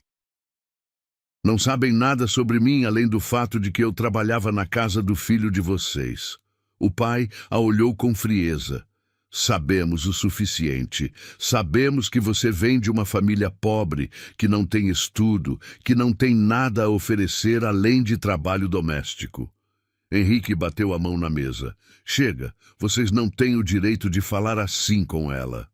Não sabem nada sobre mim, além do fato de que eu trabalhava na casa do filho de vocês. O pai a olhou com frieza. Sabemos o suficiente. Sabemos que você vem de uma família pobre, que não tem estudo, que não tem nada a oferecer além de trabalho doméstico. Henrique bateu a mão na mesa. Chega, vocês não têm o direito de falar assim com ela.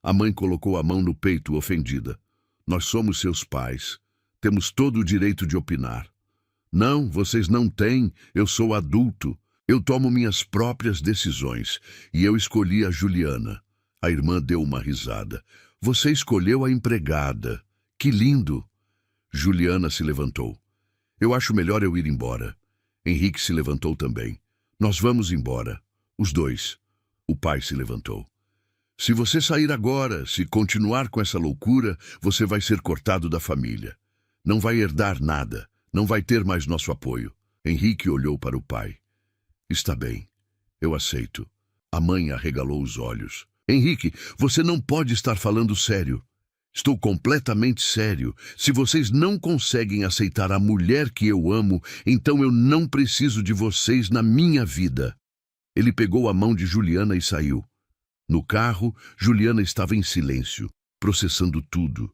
A mãe colocou a mão no peito, ofendida. Nós somos seus pais. Temos todo o direito de opinar. Não, vocês não têm. Eu sou adulto. Eu tomo minhas próprias decisões. E eu escolhi a Juliana. A irmã deu uma risada. Você escolheu a empregada. Que lindo! Juliana se levantou. Eu acho melhor eu ir embora. Henrique se levantou também. Nós vamos embora. Os dois. O pai se levantou. Se você sair agora, se continuar com essa loucura, você vai ser cortado da família. Não vai herdar nada. Não vai ter mais nosso apoio. Henrique olhou para o pai. Está bem. Eu aceito. A mãe arregalou os olhos. Henrique, você não pode estar falando sério. Estou completamente sério. Se vocês não conseguem aceitar a mulher que eu amo, então eu não preciso de vocês na minha vida. Ele pegou a mão de Juliana e saiu. No carro, Juliana estava em silêncio, processando tudo.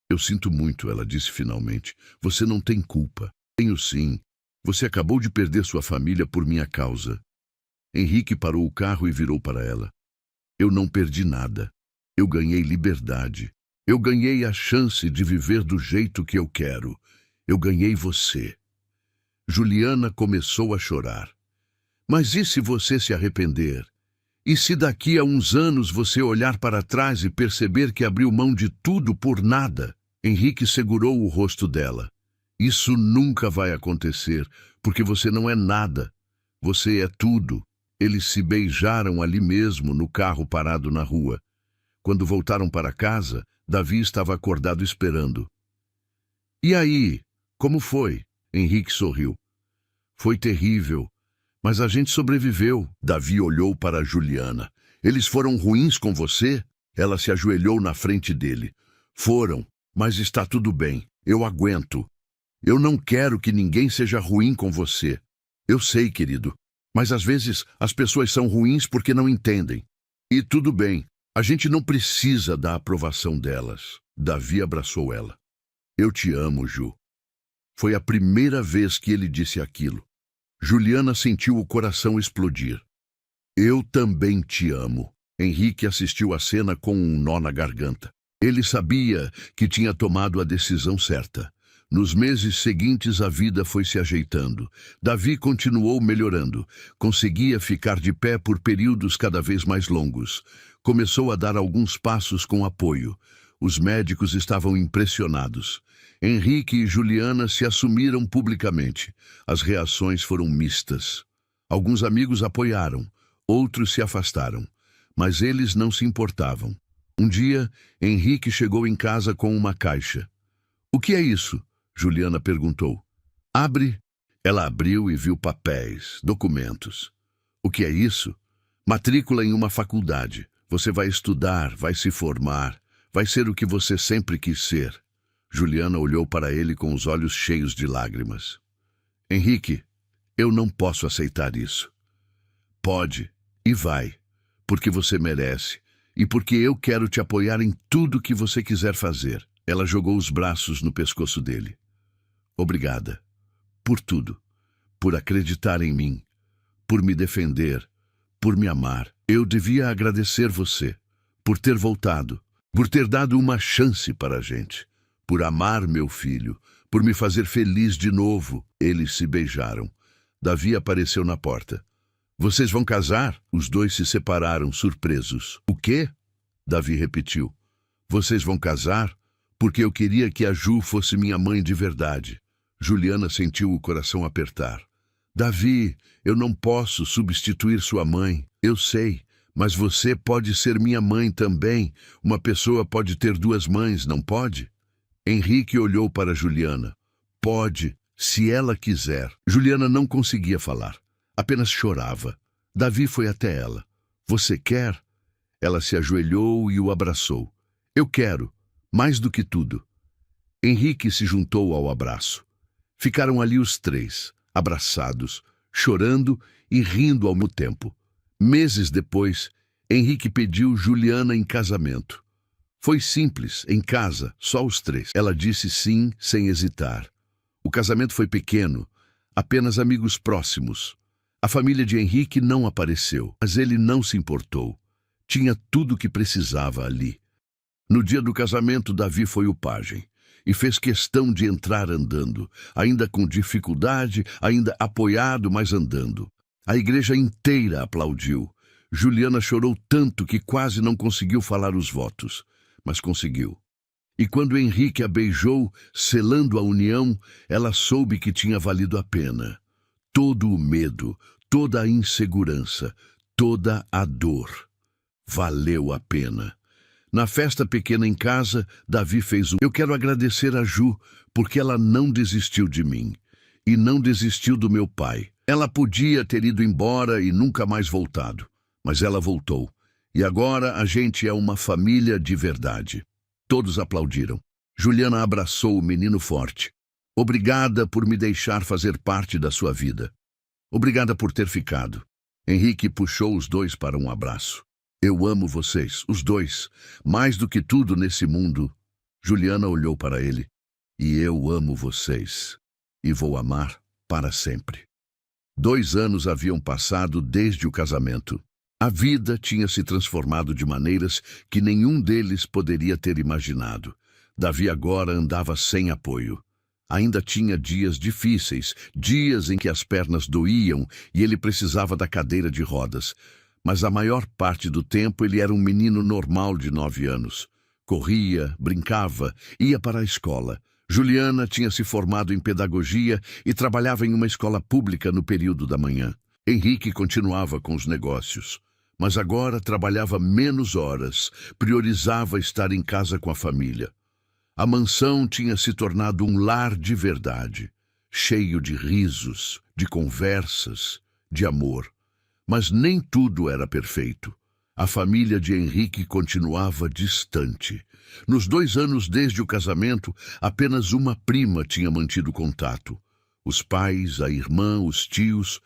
Eu sinto muito, ela disse finalmente. Você não tem culpa. Tenho sim. Você acabou de perder sua família por minha causa. Henrique parou o carro e virou para ela. Eu não perdi nada. Eu ganhei liberdade. Eu ganhei a chance de viver do jeito que eu quero. Eu ganhei você. Juliana começou a chorar. Mas e se você se arrepender? E se daqui a uns anos você olhar para trás e perceber que abriu mão de tudo por nada? Henrique segurou o rosto dela. Isso nunca vai acontecer, porque você não é nada. Você é tudo. Eles se beijaram ali mesmo, no carro parado na rua. Quando voltaram para casa, Davi estava acordado esperando. E aí, como foi? Henrique sorriu. Foi terrível, mas a gente sobreviveu. Davi olhou para Juliana. Eles foram ruins com você? Ela se ajoelhou na frente dele. Foram, mas está tudo bem. Eu aguento. Eu não quero que ninguém seja ruim com você. Eu sei, querido, mas às vezes as pessoas são ruins porque não entendem. E tudo bem, a gente não precisa da aprovação delas. Davi abraçou ela. Eu te amo, Ju. Foi a primeira vez que ele disse aquilo. Juliana sentiu o coração explodir. Eu também te amo. Henrique assistiu à cena com um nó na garganta. Ele sabia que tinha tomado a decisão certa. Nos meses seguintes a vida foi se ajeitando. Davi continuou melhorando. Conseguia ficar de pé por períodos cada vez mais longos. Começou a dar alguns passos com apoio. Os médicos estavam impressionados. Henrique e Juliana se assumiram publicamente. As reações foram mistas. Alguns amigos apoiaram, outros se afastaram. Mas eles não se importavam. Um dia, Henrique chegou em casa com uma caixa. O que é isso? Juliana perguntou. Abre. Ela abriu e viu papéis, documentos. O que é isso? Matrícula em uma faculdade. Você vai estudar, vai se formar, vai ser o que você sempre quis ser. Juliana olhou para ele com os olhos cheios de lágrimas. Henrique, eu não posso aceitar isso. Pode e vai, porque você merece e porque eu quero te apoiar em tudo que você quiser fazer. Ela jogou os braços no pescoço dele. Obrigada. Por tudo. Por acreditar em mim. Por me defender. Por me amar. Eu devia agradecer você. Por ter voltado. Por ter dado uma chance para a gente. Por amar meu filho. Por me fazer feliz de novo. Eles se beijaram. Davi apareceu na porta. Vocês vão casar? Os dois se separaram, surpresos. O quê? Davi repetiu. Vocês vão casar? Porque eu queria que a Ju fosse minha mãe de verdade. Juliana sentiu o coração apertar. Davi, eu não posso substituir sua mãe. Eu sei, mas você pode ser minha mãe também. Uma pessoa pode ter duas mães, não pode? Henrique olhou para Juliana. Pode, se ela quiser. Juliana não conseguia falar. Apenas chorava. Davi foi até ela. Você quer? Ela se ajoelhou e o abraçou. Eu quero. Mais do que tudo. Henrique se juntou ao abraço. Ficaram ali os três, abraçados, chorando e rindo ao mesmo tempo. Meses depois, Henrique pediu Juliana em casamento. Foi simples, em casa, só os três. Ela disse sim, sem hesitar. O casamento foi pequeno, apenas amigos próximos. A família de Henrique não apareceu, mas ele não se importou. Tinha tudo o que precisava ali. No dia do casamento, Davi foi o pajem e fez questão de entrar andando, ainda com dificuldade, ainda apoiado, mas andando. A igreja inteira aplaudiu. Juliana chorou tanto que quase não conseguiu falar os votos, mas conseguiu. E quando Henrique a beijou, selando a união, ela soube que tinha valido a pena. Todo o medo, toda a insegurança, toda a dor. Valeu a pena. Na festa pequena em casa, Davi fez Eu quero agradecer a Ju, porque ela não desistiu de mim. E não desistiu do meu pai. Ela podia ter ido embora e nunca mais voltado. Mas ela voltou. E agora a gente é uma família de verdade. Todos aplaudiram. Juliana abraçou o menino forte. Obrigada por me deixar fazer parte da sua vida. Obrigada por ter ficado. Henrique puxou os dois para um abraço. Eu amo vocês, os dois, mais do que tudo nesse mundo. Juliana olhou para ele. E eu amo vocês. E vou amar para sempre. 2 anos haviam passado desde o casamento. A vida tinha se transformado de maneiras que nenhum deles poderia ter imaginado. Davi agora andava sem apoio. Ainda tinha dias difíceis, dias em que as pernas doíam e ele precisava da cadeira de rodas. Mas a maior parte do tempo ele era um menino normal de 9 anos. Corria, brincava, ia para a escola. Juliana tinha se formado em pedagogia e trabalhava em uma escola pública no período da manhã. Henrique continuava com os negócios, mas agora trabalhava menos horas, priorizava estar em casa com a família. A mansão tinha se tornado um lar de verdade, cheio de risos, de conversas, de amor. Mas nem tudo era perfeito. A família de Henrique continuava distante. Nos 2 anos desde o casamento, apenas uma prima tinha mantido contato. Os pais, a irmã, os tios,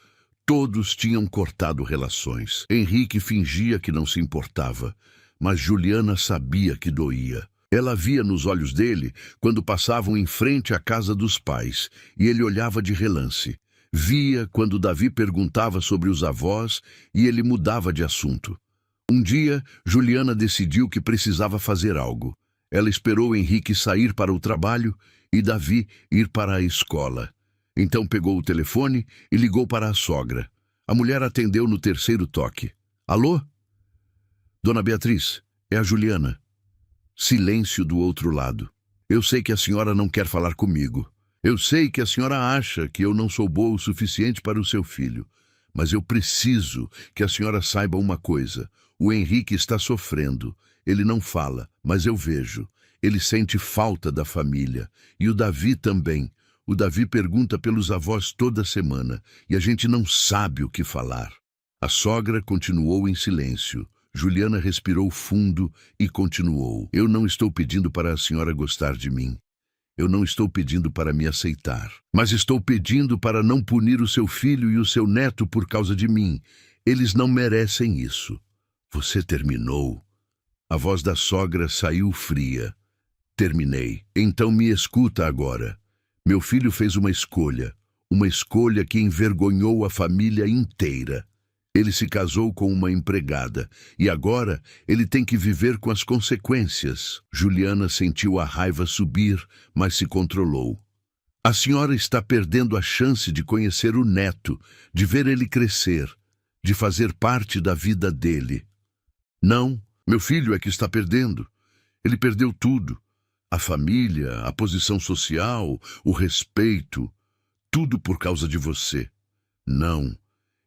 todos tinham cortado relações. Henrique fingia que não se importava, mas Juliana sabia que doía. Ela via nos olhos dele quando passavam em frente à casa dos pais, e ele olhava de relance. Via quando Davi perguntava sobre os avós e ele mudava de assunto. Um dia, Juliana decidiu que precisava fazer algo. Ela esperou Henrique sair para o trabalho e Davi ir para a escola. Então pegou o telefone e ligou para a sogra. A mulher atendeu no 3º toque. Alô? Dona Beatriz, é a Juliana. Silêncio do outro lado. Eu sei que a senhora não quer falar comigo. Eu sei que a senhora acha que eu não sou boa o suficiente para o seu filho, mas eu preciso que a senhora saiba uma coisa. O Henrique está sofrendo. Ele não fala, mas eu vejo. Ele sente falta da família. E o Davi também. O Davi pergunta pelos avós toda semana, e a gente não sabe o que falar. A sogra continuou em silêncio. Juliana respirou fundo e continuou. Eu não estou pedindo para a senhora gostar de mim. Eu não estou pedindo para me aceitar, mas estou pedindo para não punir o seu filho e o seu neto por causa de mim. Eles não merecem isso. Você terminou? A voz da sogra saiu fria. Terminei. Então me escuta agora. Meu filho fez uma escolha que envergonhou a família inteira. Ele se casou com uma empregada e agora ele tem que viver com as consequências. Juliana sentiu a raiva subir, mas se controlou. A senhora está perdendo a chance de conhecer o neto, de ver ele crescer, de fazer parte da vida dele. Não, meu filho é que está perdendo. Ele perdeu tudo. A família, a posição social, o respeito, tudo por causa de você. Não.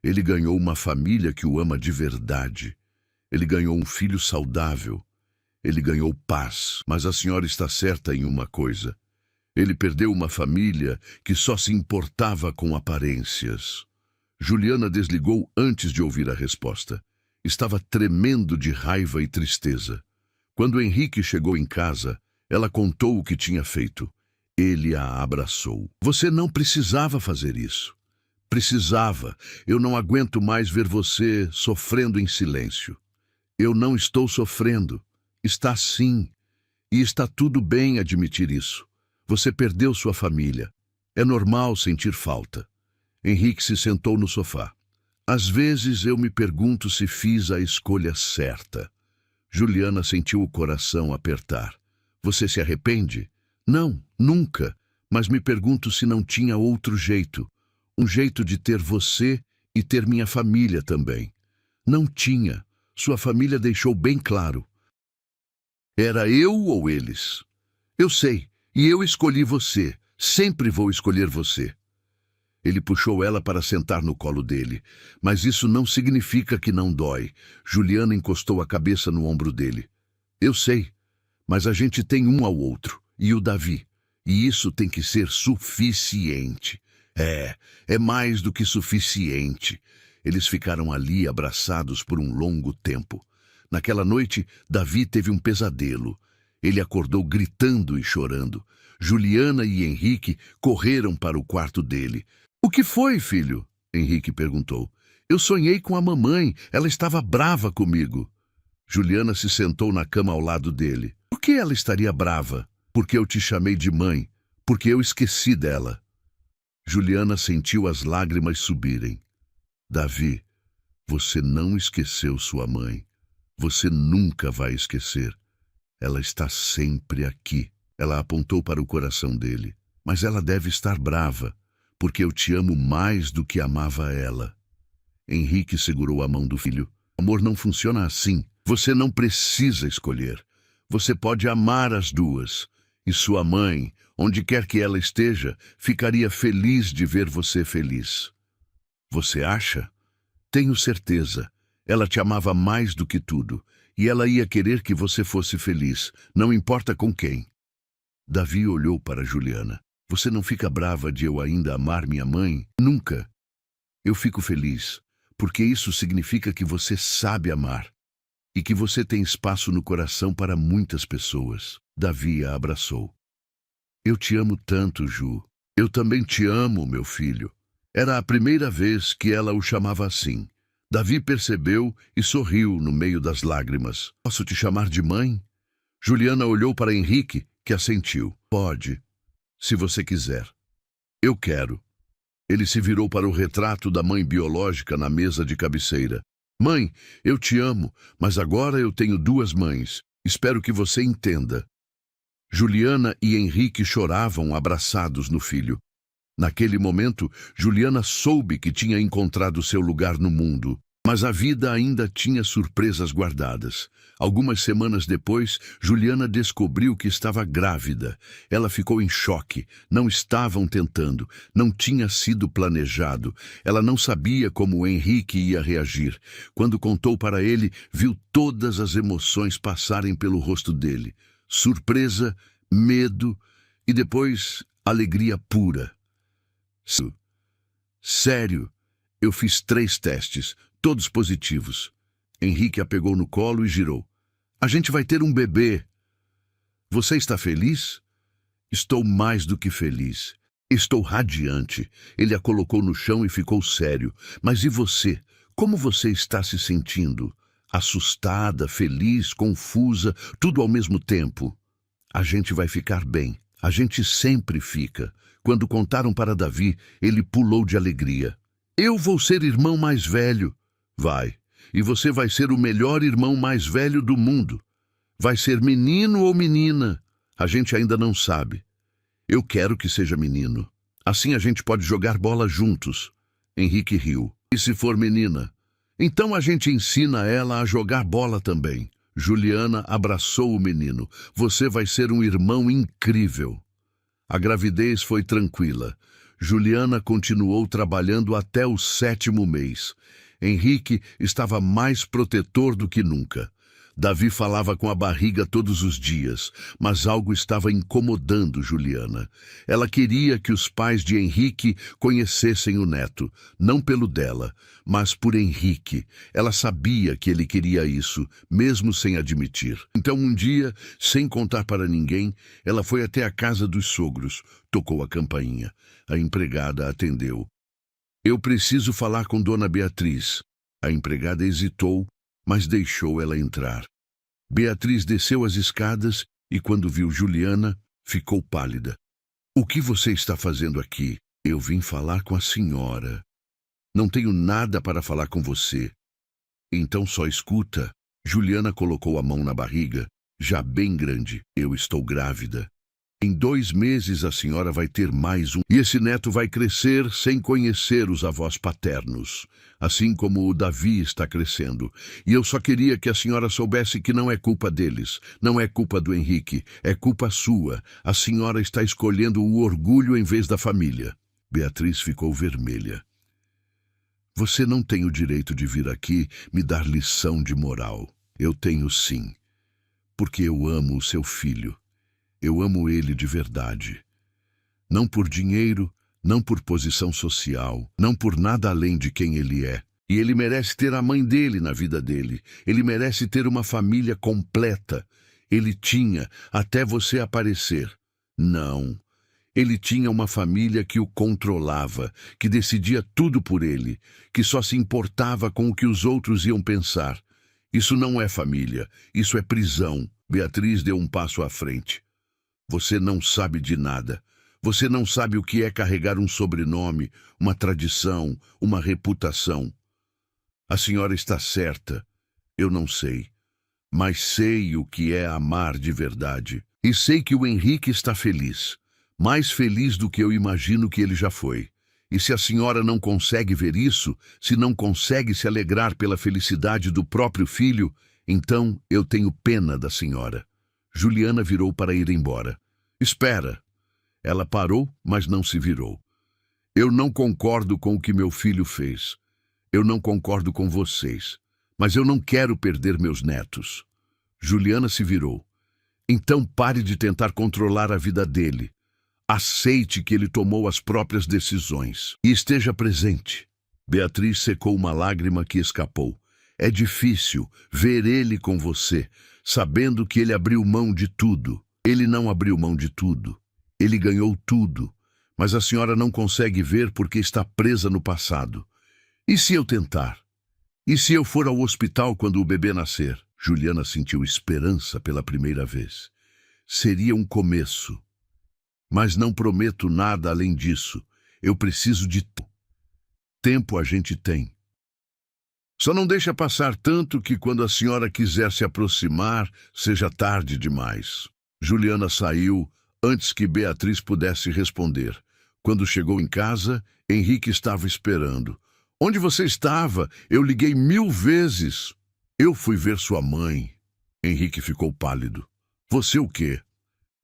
Ele ganhou uma família que o ama de verdade. Ele ganhou um filho saudável. Ele ganhou paz. Mas a senhora está certa em uma coisa. Ele perdeu uma família que só se importava com aparências. Juliana desligou antes de ouvir a resposta. Estava tremendo de raiva e tristeza. Quando Henrique chegou em casa, ela contou o que tinha feito. Ele a abraçou. Você não precisava fazer isso. Precisava. Eu não aguento mais ver você sofrendo em silêncio. Eu não estou sofrendo. Está sim. E está tudo bem admitir isso. Você perdeu sua família. É normal sentir falta. Henrique se sentou no sofá. Às vezes eu me pergunto se fiz a escolha certa. Juliana sentiu o coração apertar. Você se arrepende? Não, nunca. Mas me pergunto se não tinha outro jeito. Um jeito de ter você e ter minha família também. Não tinha. Sua família deixou bem claro. Era eu ou eles? Eu sei, e eu escolhi você. Sempre vou escolher você. Ele puxou ela para sentar no colo dele. Mas isso não significa que não dói. Juliana encostou a cabeça no ombro dele. Eu sei, mas a gente tem um ao outro, e o Davi. E isso tem que ser suficiente. É mais do que suficiente. Eles ficaram ali abraçados por um longo tempo. Naquela noite, Davi teve um pesadelo. Ele acordou gritando e chorando. Juliana e Henrique correram para o quarto dele. O que foi, filho? Henrique perguntou. Eu sonhei com a mamãe. Ela estava brava comigo. Juliana se sentou na cama ao lado dele. Por que ela estaria brava? Porque eu te chamei de mãe. Porque eu esqueci dela. Juliana sentiu as lágrimas subirem. Davi, você não esqueceu sua mãe. Você nunca vai esquecer. Ela está sempre aqui. Ela apontou para o coração dele. Mas ela deve estar brava, porque eu te amo mais do que amava ela. Henrique segurou a mão do filho. O amor não funciona assim. Você não precisa escolher. Você pode amar as duas. E sua mãe, onde quer que ela esteja, ficaria feliz de ver você feliz. Você acha? Tenho certeza. Ela te amava mais do que tudo, e ela ia querer que você fosse feliz, não importa com quem. Davi olhou para Juliana. Você não fica brava de eu ainda amar minha mãe? Nunca. Eu fico feliz, porque isso significa que você sabe amar, e que você tem espaço no coração para muitas pessoas. Davi a abraçou. Eu te amo tanto, Ju. Eu também te amo, meu filho. Era a primeira vez que ela o chamava assim. Davi percebeu e sorriu no meio das lágrimas. Posso te chamar de mãe? Juliana olhou para Henrique, que assentiu. Pode, se você quiser. Eu quero. Ele se virou para o retrato da mãe biológica na mesa de cabeceira. Mãe, eu te amo, mas agora eu tenho duas mães. Espero que você entenda. Juliana e Henrique choravam abraçados no filho. Naquele momento, Juliana soube que tinha encontrado seu lugar no mundo, mas a vida ainda tinha surpresas guardadas. Algumas semanas depois, Juliana descobriu que estava grávida. Ela ficou em choque. Não estavam tentando. Não tinha sido planejado. Ela não sabia como Henrique ia reagir. Quando contou para ele, viu todas as emoções passarem pelo rosto dele. Surpresa, medo e depois alegria pura. Sério, eu fiz 3 testes, todos positivos. Henrique a pegou no colo e girou. A gente vai ter um bebê. Você está feliz? Estou mais do que feliz. Estou radiante. Ele a colocou no chão e ficou sério. Mas e você? Como você está se sentindo? Assustada, feliz, confusa, tudo ao mesmo tempo. A gente vai ficar bem. A gente sempre fica. Quando contaram para Davi, ele pulou de alegria. Eu vou ser irmão mais velho. Vai. E você vai ser o melhor irmão mais velho do mundo. Vai ser menino ou menina? A gente ainda não sabe. Eu quero que seja menino. Assim a gente pode jogar bola juntos. Henrique riu. E se for menina? Então a gente ensina ela a jogar bola também. Juliana abraçou o menino. Você vai ser um irmão incrível. A gravidez foi tranquila. Juliana continuou trabalhando até o 7º mês. Henrique estava mais protetor do que nunca. Davi falava com a barriga todos os dias, mas algo estava incomodando Juliana. Ela queria que os pais de Henrique conhecessem o neto, não pelo dela, mas por Henrique. Ela sabia que ele queria isso, mesmo sem admitir. Então um dia, sem contar para ninguém, ela foi até a casa dos sogros, tocou a campainha. A empregada atendeu. Eu preciso falar com Dona Beatriz. A empregada hesitou, mas deixou ela entrar. Beatriz desceu as escadas e, quando viu Juliana, ficou pálida. "O que você está fazendo aqui?" "Eu vim falar com a senhora." "Não tenho nada para falar com você." "Então só escuta." Juliana colocou a mão na barriga, já bem grande. "Eu estou grávida. Em 2 meses a senhora vai ter mais um. E esse neto vai crescer sem conhecer os avós paternos, assim como o Davi está crescendo. E eu só queria que a senhora soubesse que não é culpa deles, não é culpa do Henrique, é culpa sua. A senhora está escolhendo o orgulho em vez da família." Beatriz ficou vermelha. "Você não tem o direito de vir aqui me dar lição de moral." "Eu tenho sim, porque eu amo o seu filho. Eu amo ele de verdade. Não por dinheiro, não por posição social, não por nada além de quem ele é. E ele merece ter a mãe dele na vida dele. Ele merece ter uma família completa. Ele tinha, até você aparecer. Não. Ele tinha uma família que o controlava, que decidia tudo por ele, que só se importava com o que os outros iam pensar. Isso não é família, isso é prisão." Beatriz deu um passo à frente. "Você não sabe de nada. Você não sabe o que é carregar um sobrenome, uma tradição, uma reputação. A senhora está certa. Eu não sei. Mas sei o que é amar de verdade. E sei que o Henrique está feliz. Mais feliz do que eu imagino que ele já foi. E se a senhora não consegue ver isso, se não consegue se alegrar pela felicidade do próprio filho, então eu tenho pena da senhora." Juliana virou para ir embora. "Espera." Ela parou, mas não se virou. "Eu não concordo com o que meu filho fez. Eu não concordo com vocês. Mas eu não quero perder meus netos." Juliana se virou. "Então pare de tentar controlar a vida dele. Aceite que ele tomou as próprias decisões. E esteja presente." Beatriz secou uma lágrima que escapou. "É difícil ver ele com você, sabendo que ele abriu mão de tudo." "Ele não abriu mão de tudo. Ele ganhou tudo. Mas a senhora não consegue ver porque está presa no passado. E se eu tentar? E se eu for ao hospital quando o bebê nascer?" Juliana sentiu esperança pela primeira vez. "Seria um começo. Mas não prometo nada além disso. Eu preciso de tempo. Tempo a gente tem. Só não deixa passar tanto que quando a senhora quiser se aproximar, seja tarde demais." Juliana saiu antes que Beatriz pudesse responder. Quando chegou em casa, Henrique estava esperando. "Onde você estava? Eu liguei 1000 vezes." "Eu fui ver sua mãe." Henrique ficou pálido. "Você o quê?"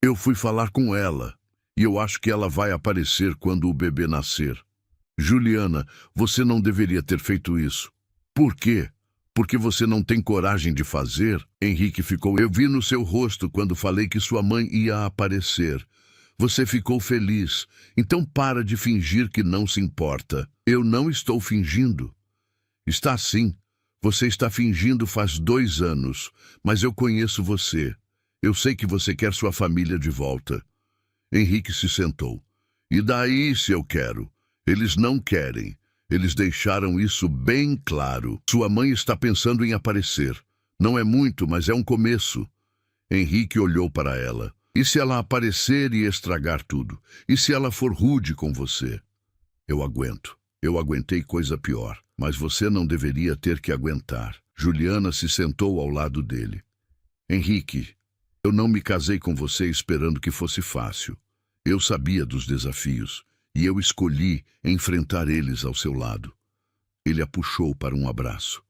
"Eu fui falar com ela. E eu acho que ela vai aparecer quando o bebê nascer." "Juliana, você não deveria ter feito isso." "Por quê?" "Porque você não tem coragem de fazer." Henrique ficou. "Eu vi no seu rosto quando falei que sua mãe ia aparecer. Você ficou feliz. Então para de fingir que não se importa." "Eu não estou fingindo." "Está sim. Você está fingindo faz 2 anos. Mas eu conheço você. Eu sei que você quer sua família de volta." Henrique se sentou. "E daí se eu quero? Eles não querem. Eles deixaram isso bem claro. Sua mãe está pensando em aparecer. Não é muito, mas é um começo." Henrique olhou para ela. "E se ela aparecer e estragar tudo? E se ela for rude com você?" "Eu aguento. Eu aguentei coisa pior. Mas você não deveria ter que aguentar." Juliana se sentou ao lado dele. "Henrique, eu não me casei com você esperando que fosse fácil. Eu sabia dos desafios. E eu escolhi enfrentar eles ao seu lado." Ele a puxou para um abraço.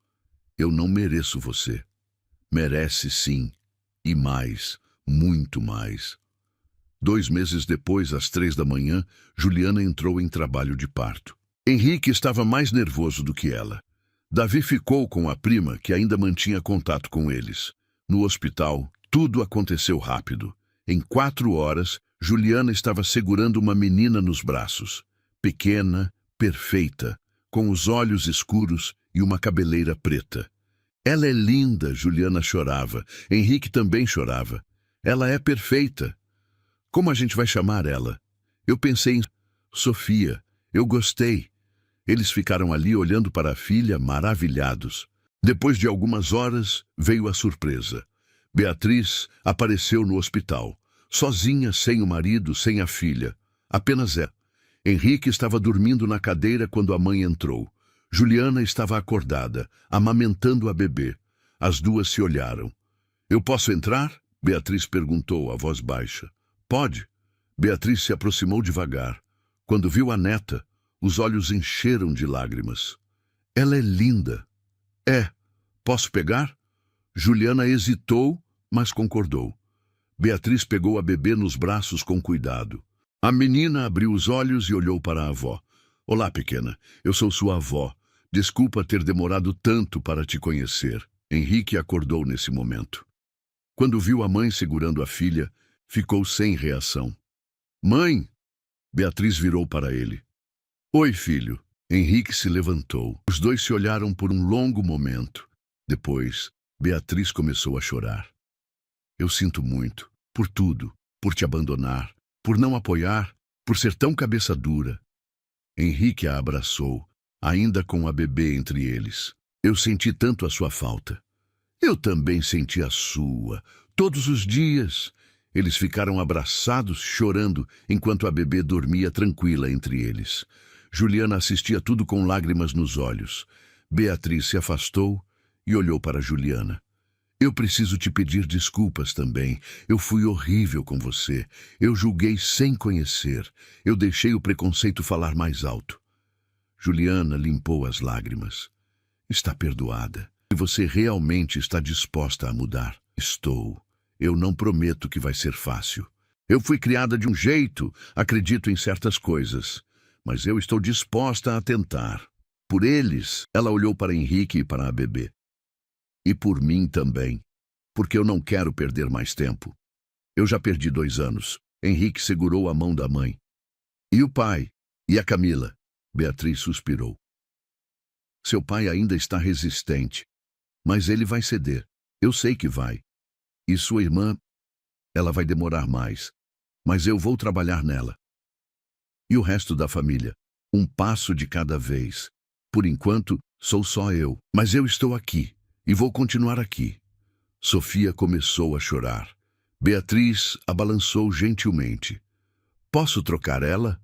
"Eu não mereço você." "Merece sim. E mais, muito mais." 2 meses depois, às 3 da manhã, Juliana entrou em trabalho de parto. Henrique estava mais nervoso do que ela. Davi ficou com a prima, que ainda mantinha contato com eles. No hospital, tudo aconteceu rápido. Em 4 horas, Juliana estava segurando uma menina nos braços. Pequena, perfeita, com os olhos escuros e uma cabeleira preta. "Ela é linda", Juliana chorava. Henrique também chorava. "Ela é perfeita." "Como a gente vai chamar ela?" "Eu pensei em Sofia. Eu gostei." Eles ficaram ali olhando para a filha, maravilhados. Depois de algumas horas, veio a surpresa. Beatriz apareceu no hospital, sozinha, sem o marido, sem a filha. Apenas ela. Henrique estava dormindo na cadeira quando a mãe entrou. Juliana estava acordada, amamentando a bebê. As duas se olharam. "Eu posso entrar?" Beatriz perguntou a voz baixa. "Pode." Beatriz se aproximou devagar. Quando viu a neta, os olhos encheram de lágrimas. "Ela é linda." "É. Posso pegar?" Juliana hesitou, mas concordou. Beatriz pegou a bebê nos braços com cuidado. A menina abriu os olhos e olhou para a avó. "Olá, pequena. Eu sou sua avó. Desculpa ter demorado tanto para te conhecer." Henrique acordou nesse momento. Quando viu a mãe segurando a filha, ficou sem reação. "Mãe!" Beatriz virou para ele. "Oi, filho." Henrique se levantou. Os dois se olharam por um longo momento. Depois, Beatriz começou a chorar. "Eu sinto muito, por tudo, por te abandonar, por não apoiar, por ser tão cabeça dura." Henrique a abraçou, ainda com a bebê entre eles. "Eu senti tanto a sua falta." "Eu também senti a sua, todos os dias." Eles ficaram abraçados, chorando, enquanto a bebê dormia tranquila entre eles. Juliana assistia tudo com lágrimas nos olhos. Beatriz se afastou e olhou para Juliana. "Eu preciso te pedir desculpas também. Eu fui horrível com você. Eu julguei sem conhecer. Eu deixei o preconceito falar mais alto." Juliana limpou as lágrimas. "Está perdoada. Se você realmente está disposta a mudar." "Estou. Eu não prometo que vai ser fácil. Eu fui criada de um jeito, acredito em certas coisas. Mas eu estou disposta a tentar. Por eles." Ela olhou para Henrique e para a bebê. "E por mim também, porque eu não quero perder mais tempo. Eu já perdi 2 anos." Henrique segurou a mão da mãe. "E o pai? E a Camila?" Beatriz suspirou. "Seu pai ainda está resistente, mas ele vai ceder. Eu sei que vai. E sua irmã, ela vai demorar mais, mas eu vou trabalhar nela. E o resto da família? Um passo de cada vez. Por enquanto, sou só eu, mas eu estou aqui. E vou continuar aqui." Sofia começou a chorar. Beatriz a balançou gentilmente. "Posso trocar ela?"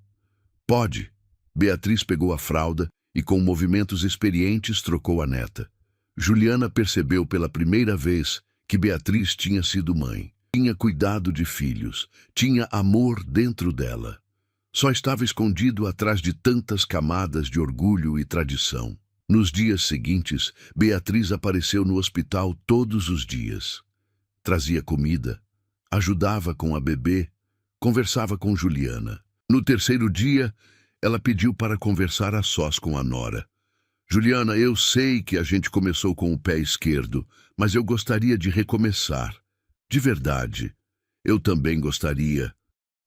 "Pode." Beatriz pegou a fralda e, com movimentos experientes, trocou a neta. Juliana percebeu pela primeira vez que Beatriz tinha sido mãe. Tinha cuidado de filhos. Tinha amor dentro dela. Só estava escondido atrás de tantas camadas de orgulho e tradição. Nos dias seguintes, Beatriz apareceu no hospital todos os dias. Trazia comida, ajudava com a bebê, conversava com Juliana. No terceiro dia, ela pediu para conversar a sós com a nora. "Juliana, eu sei que a gente começou com o pé esquerdo, mas eu gostaria de recomeçar. De verdade. Eu também gostaria.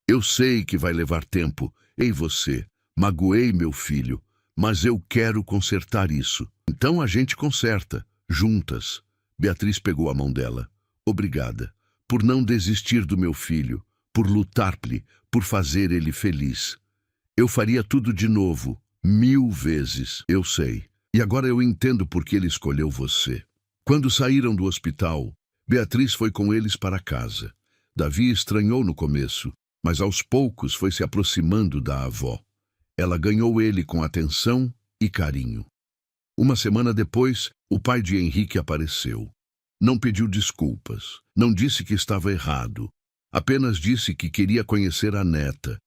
Eu sei que vai levar tempo. Ei, você, magoei meu filho, mas eu quero consertar isso. Então a gente conserta, juntas." Beatriz pegou a mão dela. "Obrigada, por não desistir do meu filho, por lutar-lhe, por fazer ele feliz. Eu faria tudo de novo, 1000 vezes, eu sei. E agora eu entendo por que ele escolheu você." Quando saíram do hospital, Beatriz foi com eles para casa. Davi estranhou no começo, mas aos poucos foi se aproximando da avó. Ela ganhou ele com atenção e carinho. Uma semana depois, o pai de Henrique apareceu. Não pediu desculpas, não disse que estava errado, apenas disse que queria conhecer a neta.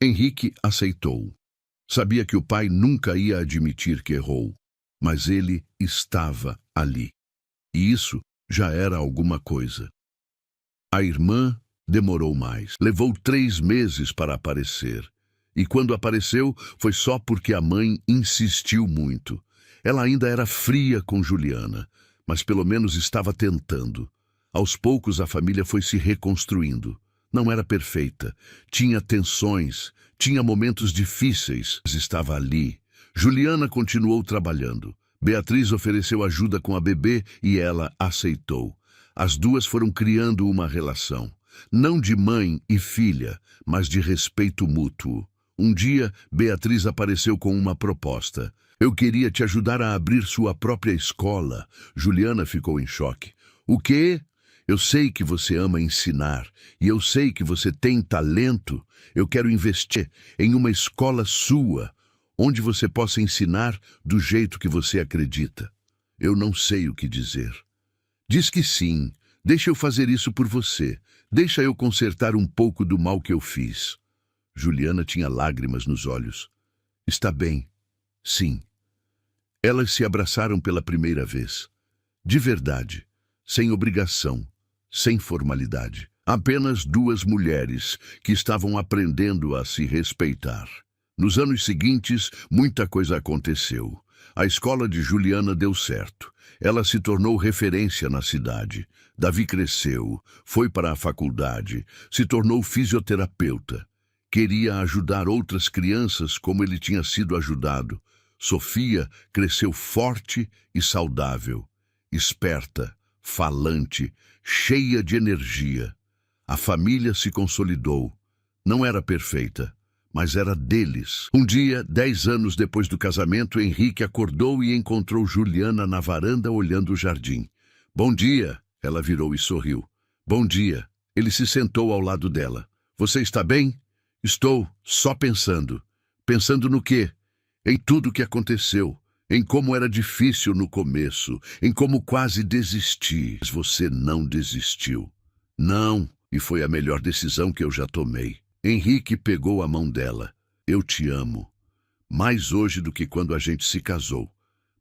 Henrique aceitou. Sabia que o pai nunca ia admitir que errou, mas ele estava ali. E isso já era alguma coisa. A irmã demorou mais. Levou 3 meses para aparecer. E quando apareceu, foi só porque a mãe insistiu muito. Ela ainda era fria com Juliana, mas pelo menos estava tentando. Aos poucos a família foi se reconstruindo. Não era perfeita. Tinha tensões, tinha momentos difíceis, mas estava ali. Juliana continuou trabalhando. Beatriz ofereceu ajuda com a bebê e ela aceitou. As duas foram criando uma relação, não de mãe e filha, mas de respeito mútuo. Um dia, Beatriz apareceu com uma proposta. Eu queria te ajudar a abrir sua própria escola. Juliana ficou em choque. O quê? Eu sei que você ama ensinar e eu sei que você tem talento. Eu quero investir em uma escola sua, onde você possa ensinar do jeito que você acredita. Eu não sei o que dizer. Diz que sim. Deixa eu fazer isso por você. Deixa eu consertar um pouco do mal que eu fiz. Juliana tinha lágrimas nos olhos. Está bem. Sim. Elas se abraçaram pela primeira vez. De verdade. Sem obrigação. Sem formalidade. Apenas duas mulheres que estavam aprendendo a se respeitar. Nos anos seguintes, muita coisa aconteceu. A escola de Juliana deu certo. Ela se tornou referência na cidade. Davi cresceu, foi para a faculdade, se tornou fisioterapeuta. Queria ajudar outras crianças como ele tinha sido ajudado. Sofia cresceu forte e saudável, esperta, falante, cheia de energia. A família se consolidou. Não era perfeita, mas era deles. Um dia, 10 anos depois do casamento, Henrique acordou e encontrou Juliana na varanda olhando o jardim. Bom dia, ela virou e sorriu. Bom dia. Ele se sentou ao lado dela. Você está bem? Estou, só pensando. Pensando no quê? Em tudo o que aconteceu. Em como era difícil no começo. Em como quase desisti. Mas você não desistiu. Não, e foi a melhor decisão que eu já tomei. Henrique pegou a mão dela. Eu te amo. Mais hoje do que quando a gente se casou.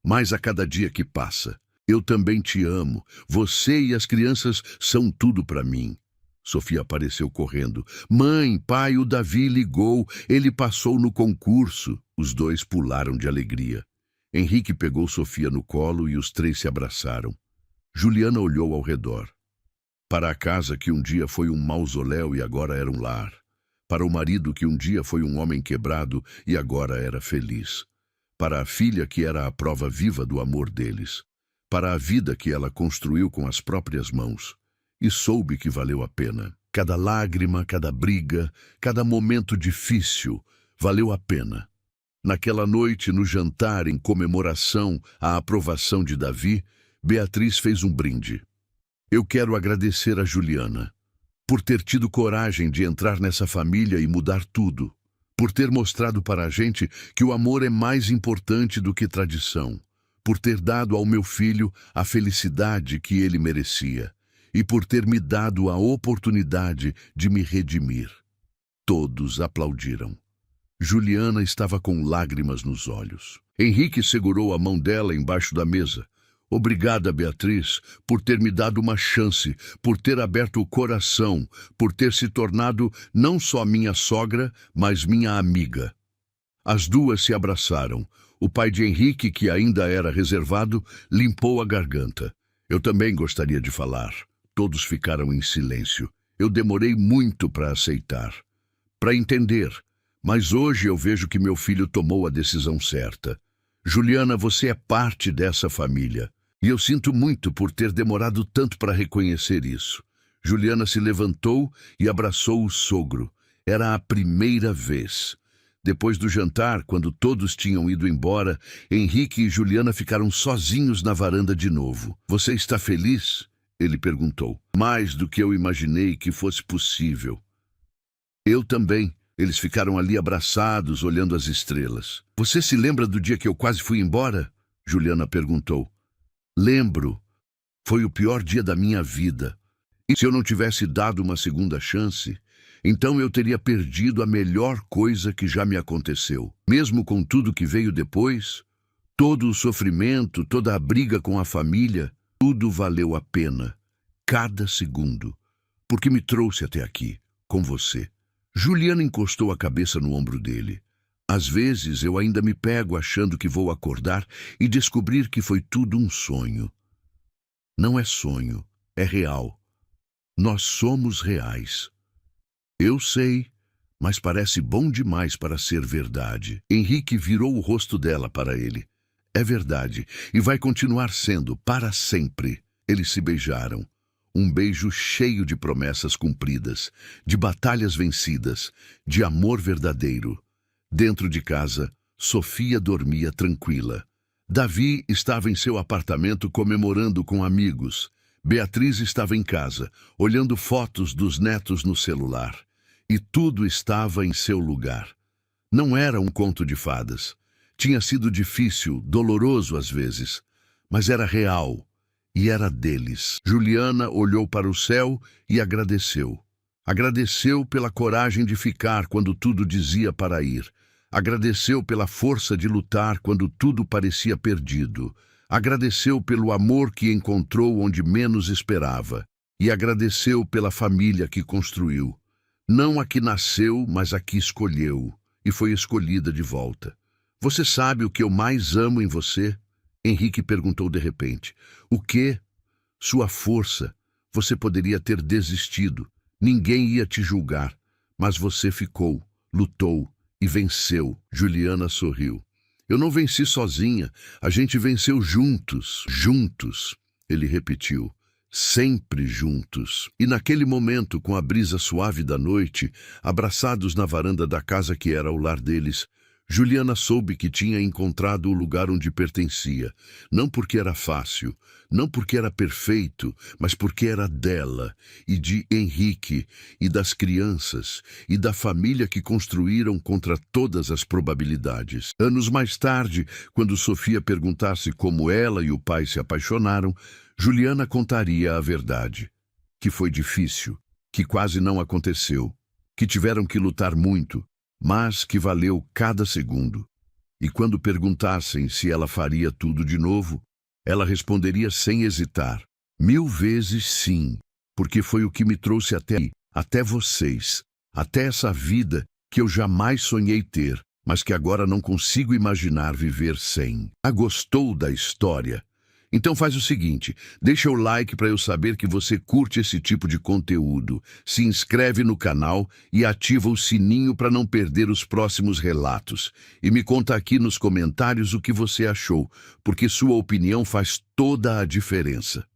Mais a cada dia que passa. Eu também te amo. Você e as crianças são tudo para mim. Sofia apareceu correndo. Mãe, pai, o Davi ligou. Ele passou no concurso. Os dois pularam de alegria. Henrique pegou Sofia no colo e os três se abraçaram. Juliana olhou ao redor. Para a casa que um dia foi um mausoléu e agora era um lar. Para o marido que um dia foi um homem quebrado e agora era feliz. Para a filha que era a prova viva do amor deles. Para a vida que ela construiu com as próprias mãos. E soube que valeu a pena. Cada lágrima, cada briga, cada momento difícil, valeu a pena. Naquela noite, no jantar em comemoração à aprovação de Davi, Beatriz fez um brinde. Eu quero agradecer a Juliana por ter tido coragem de entrar nessa família e mudar tudo, por ter mostrado para a gente que o amor é mais importante do que tradição, por ter dado ao meu filho a felicidade que ele merecia e por ter me dado a oportunidade de me redimir. Todos aplaudiram. Juliana estava com lágrimas nos olhos. Henrique segurou a mão dela embaixo da mesa. Obrigada, Beatriz, por ter me dado uma chance, por ter aberto o coração, por ter se tornado não só minha sogra, mas minha amiga. As duas se abraçaram. O pai de Henrique, que ainda era reservado, limpou a garganta. Eu também gostaria de falar. Todos ficaram em silêncio. Eu demorei muito para aceitar, para entender. Mas hoje eu vejo que meu filho tomou a decisão certa. Juliana, você é parte dessa família. E eu sinto muito por ter demorado tanto para reconhecer isso. Juliana se levantou e abraçou o sogro. Era a primeira vez. Depois do jantar, quando todos tinham ido embora, Henrique e Juliana ficaram sozinhos na varanda de novo. Você está feliz? Ele perguntou. Mais do que eu imaginei que fosse possível. Eu também. Eles ficaram ali abraçados, olhando as estrelas. Você se lembra do dia que eu quase fui embora? Juliana perguntou. Lembro. Foi o pior dia da minha vida. E se eu não tivesse dado uma segunda chance, então eu teria perdido a melhor coisa que já me aconteceu. Mesmo com tudo que veio depois, todo o sofrimento, toda a briga com a família, tudo valeu a pena. Cada segundo. Porque me trouxe até aqui, com você. Juliana encostou a cabeça no ombro dele. Às vezes eu ainda me pego achando que vou acordar e descobrir que foi tudo um sonho. Não é sonho, é real. Nós somos reais. Eu sei, mas parece bom demais para ser verdade. Henrique virou o rosto dela para ele. É verdade, e vai continuar sendo para sempre. Eles se beijaram. Um beijo cheio de promessas cumpridas, de batalhas vencidas, de amor verdadeiro. Dentro de casa, Sofia dormia tranquila. Davi estava em seu apartamento comemorando com amigos. Beatriz estava em casa, olhando fotos dos netos no celular. E tudo estava em seu lugar. Não era um conto de fadas. Tinha sido difícil, doloroso às vezes, mas era real e era deles. Juliana olhou para o céu e agradeceu. Agradeceu pela coragem de ficar quando tudo dizia para ir. Agradeceu pela força de lutar quando tudo parecia perdido. Agradeceu pelo amor que encontrou onde menos esperava. E agradeceu pela família que construiu. Não a que nasceu, mas a que escolheu. E foi escolhida de volta. Você sabe o que eu mais amo em você? Henrique perguntou de repente. O quê? Sua força. Você poderia ter desistido. Ninguém ia te julgar. Mas você ficou, lutou e venceu. Juliana sorriu. Eu não venci sozinha. A gente venceu juntos. Juntos. Ele repetiu. Sempre juntos. E naquele momento, com a brisa suave da noite, abraçados na varanda da casa que era o lar deles, Juliana soube que tinha encontrado o lugar onde pertencia. Não porque era fácil, não porque era perfeito, mas porque era dela, e de Henrique, e das crianças, e da família que construíram contra todas as probabilidades. Anos mais tarde, quando Sofia perguntasse como ela e o pai se apaixonaram, Juliana contaria a verdade. Que foi difícil, que quase não aconteceu, que tiveram que lutar muito, mas que valeu cada segundo. E quando perguntassem se ela faria tudo de novo, ela responderia sem hesitar. 1000 vezes sim, porque foi o que me trouxe até aí, até vocês, até essa vida que eu jamais sonhei ter, mas que agora não consigo imaginar viver sem. Gostou da história? Então faz o seguinte, deixa o like para eu saber que você curte esse tipo de conteúdo, se inscreve no canal e ativa o sininho para não perder os próximos relatos. E me conta aqui nos comentários o que você achou, porque sua opinião faz toda a diferença.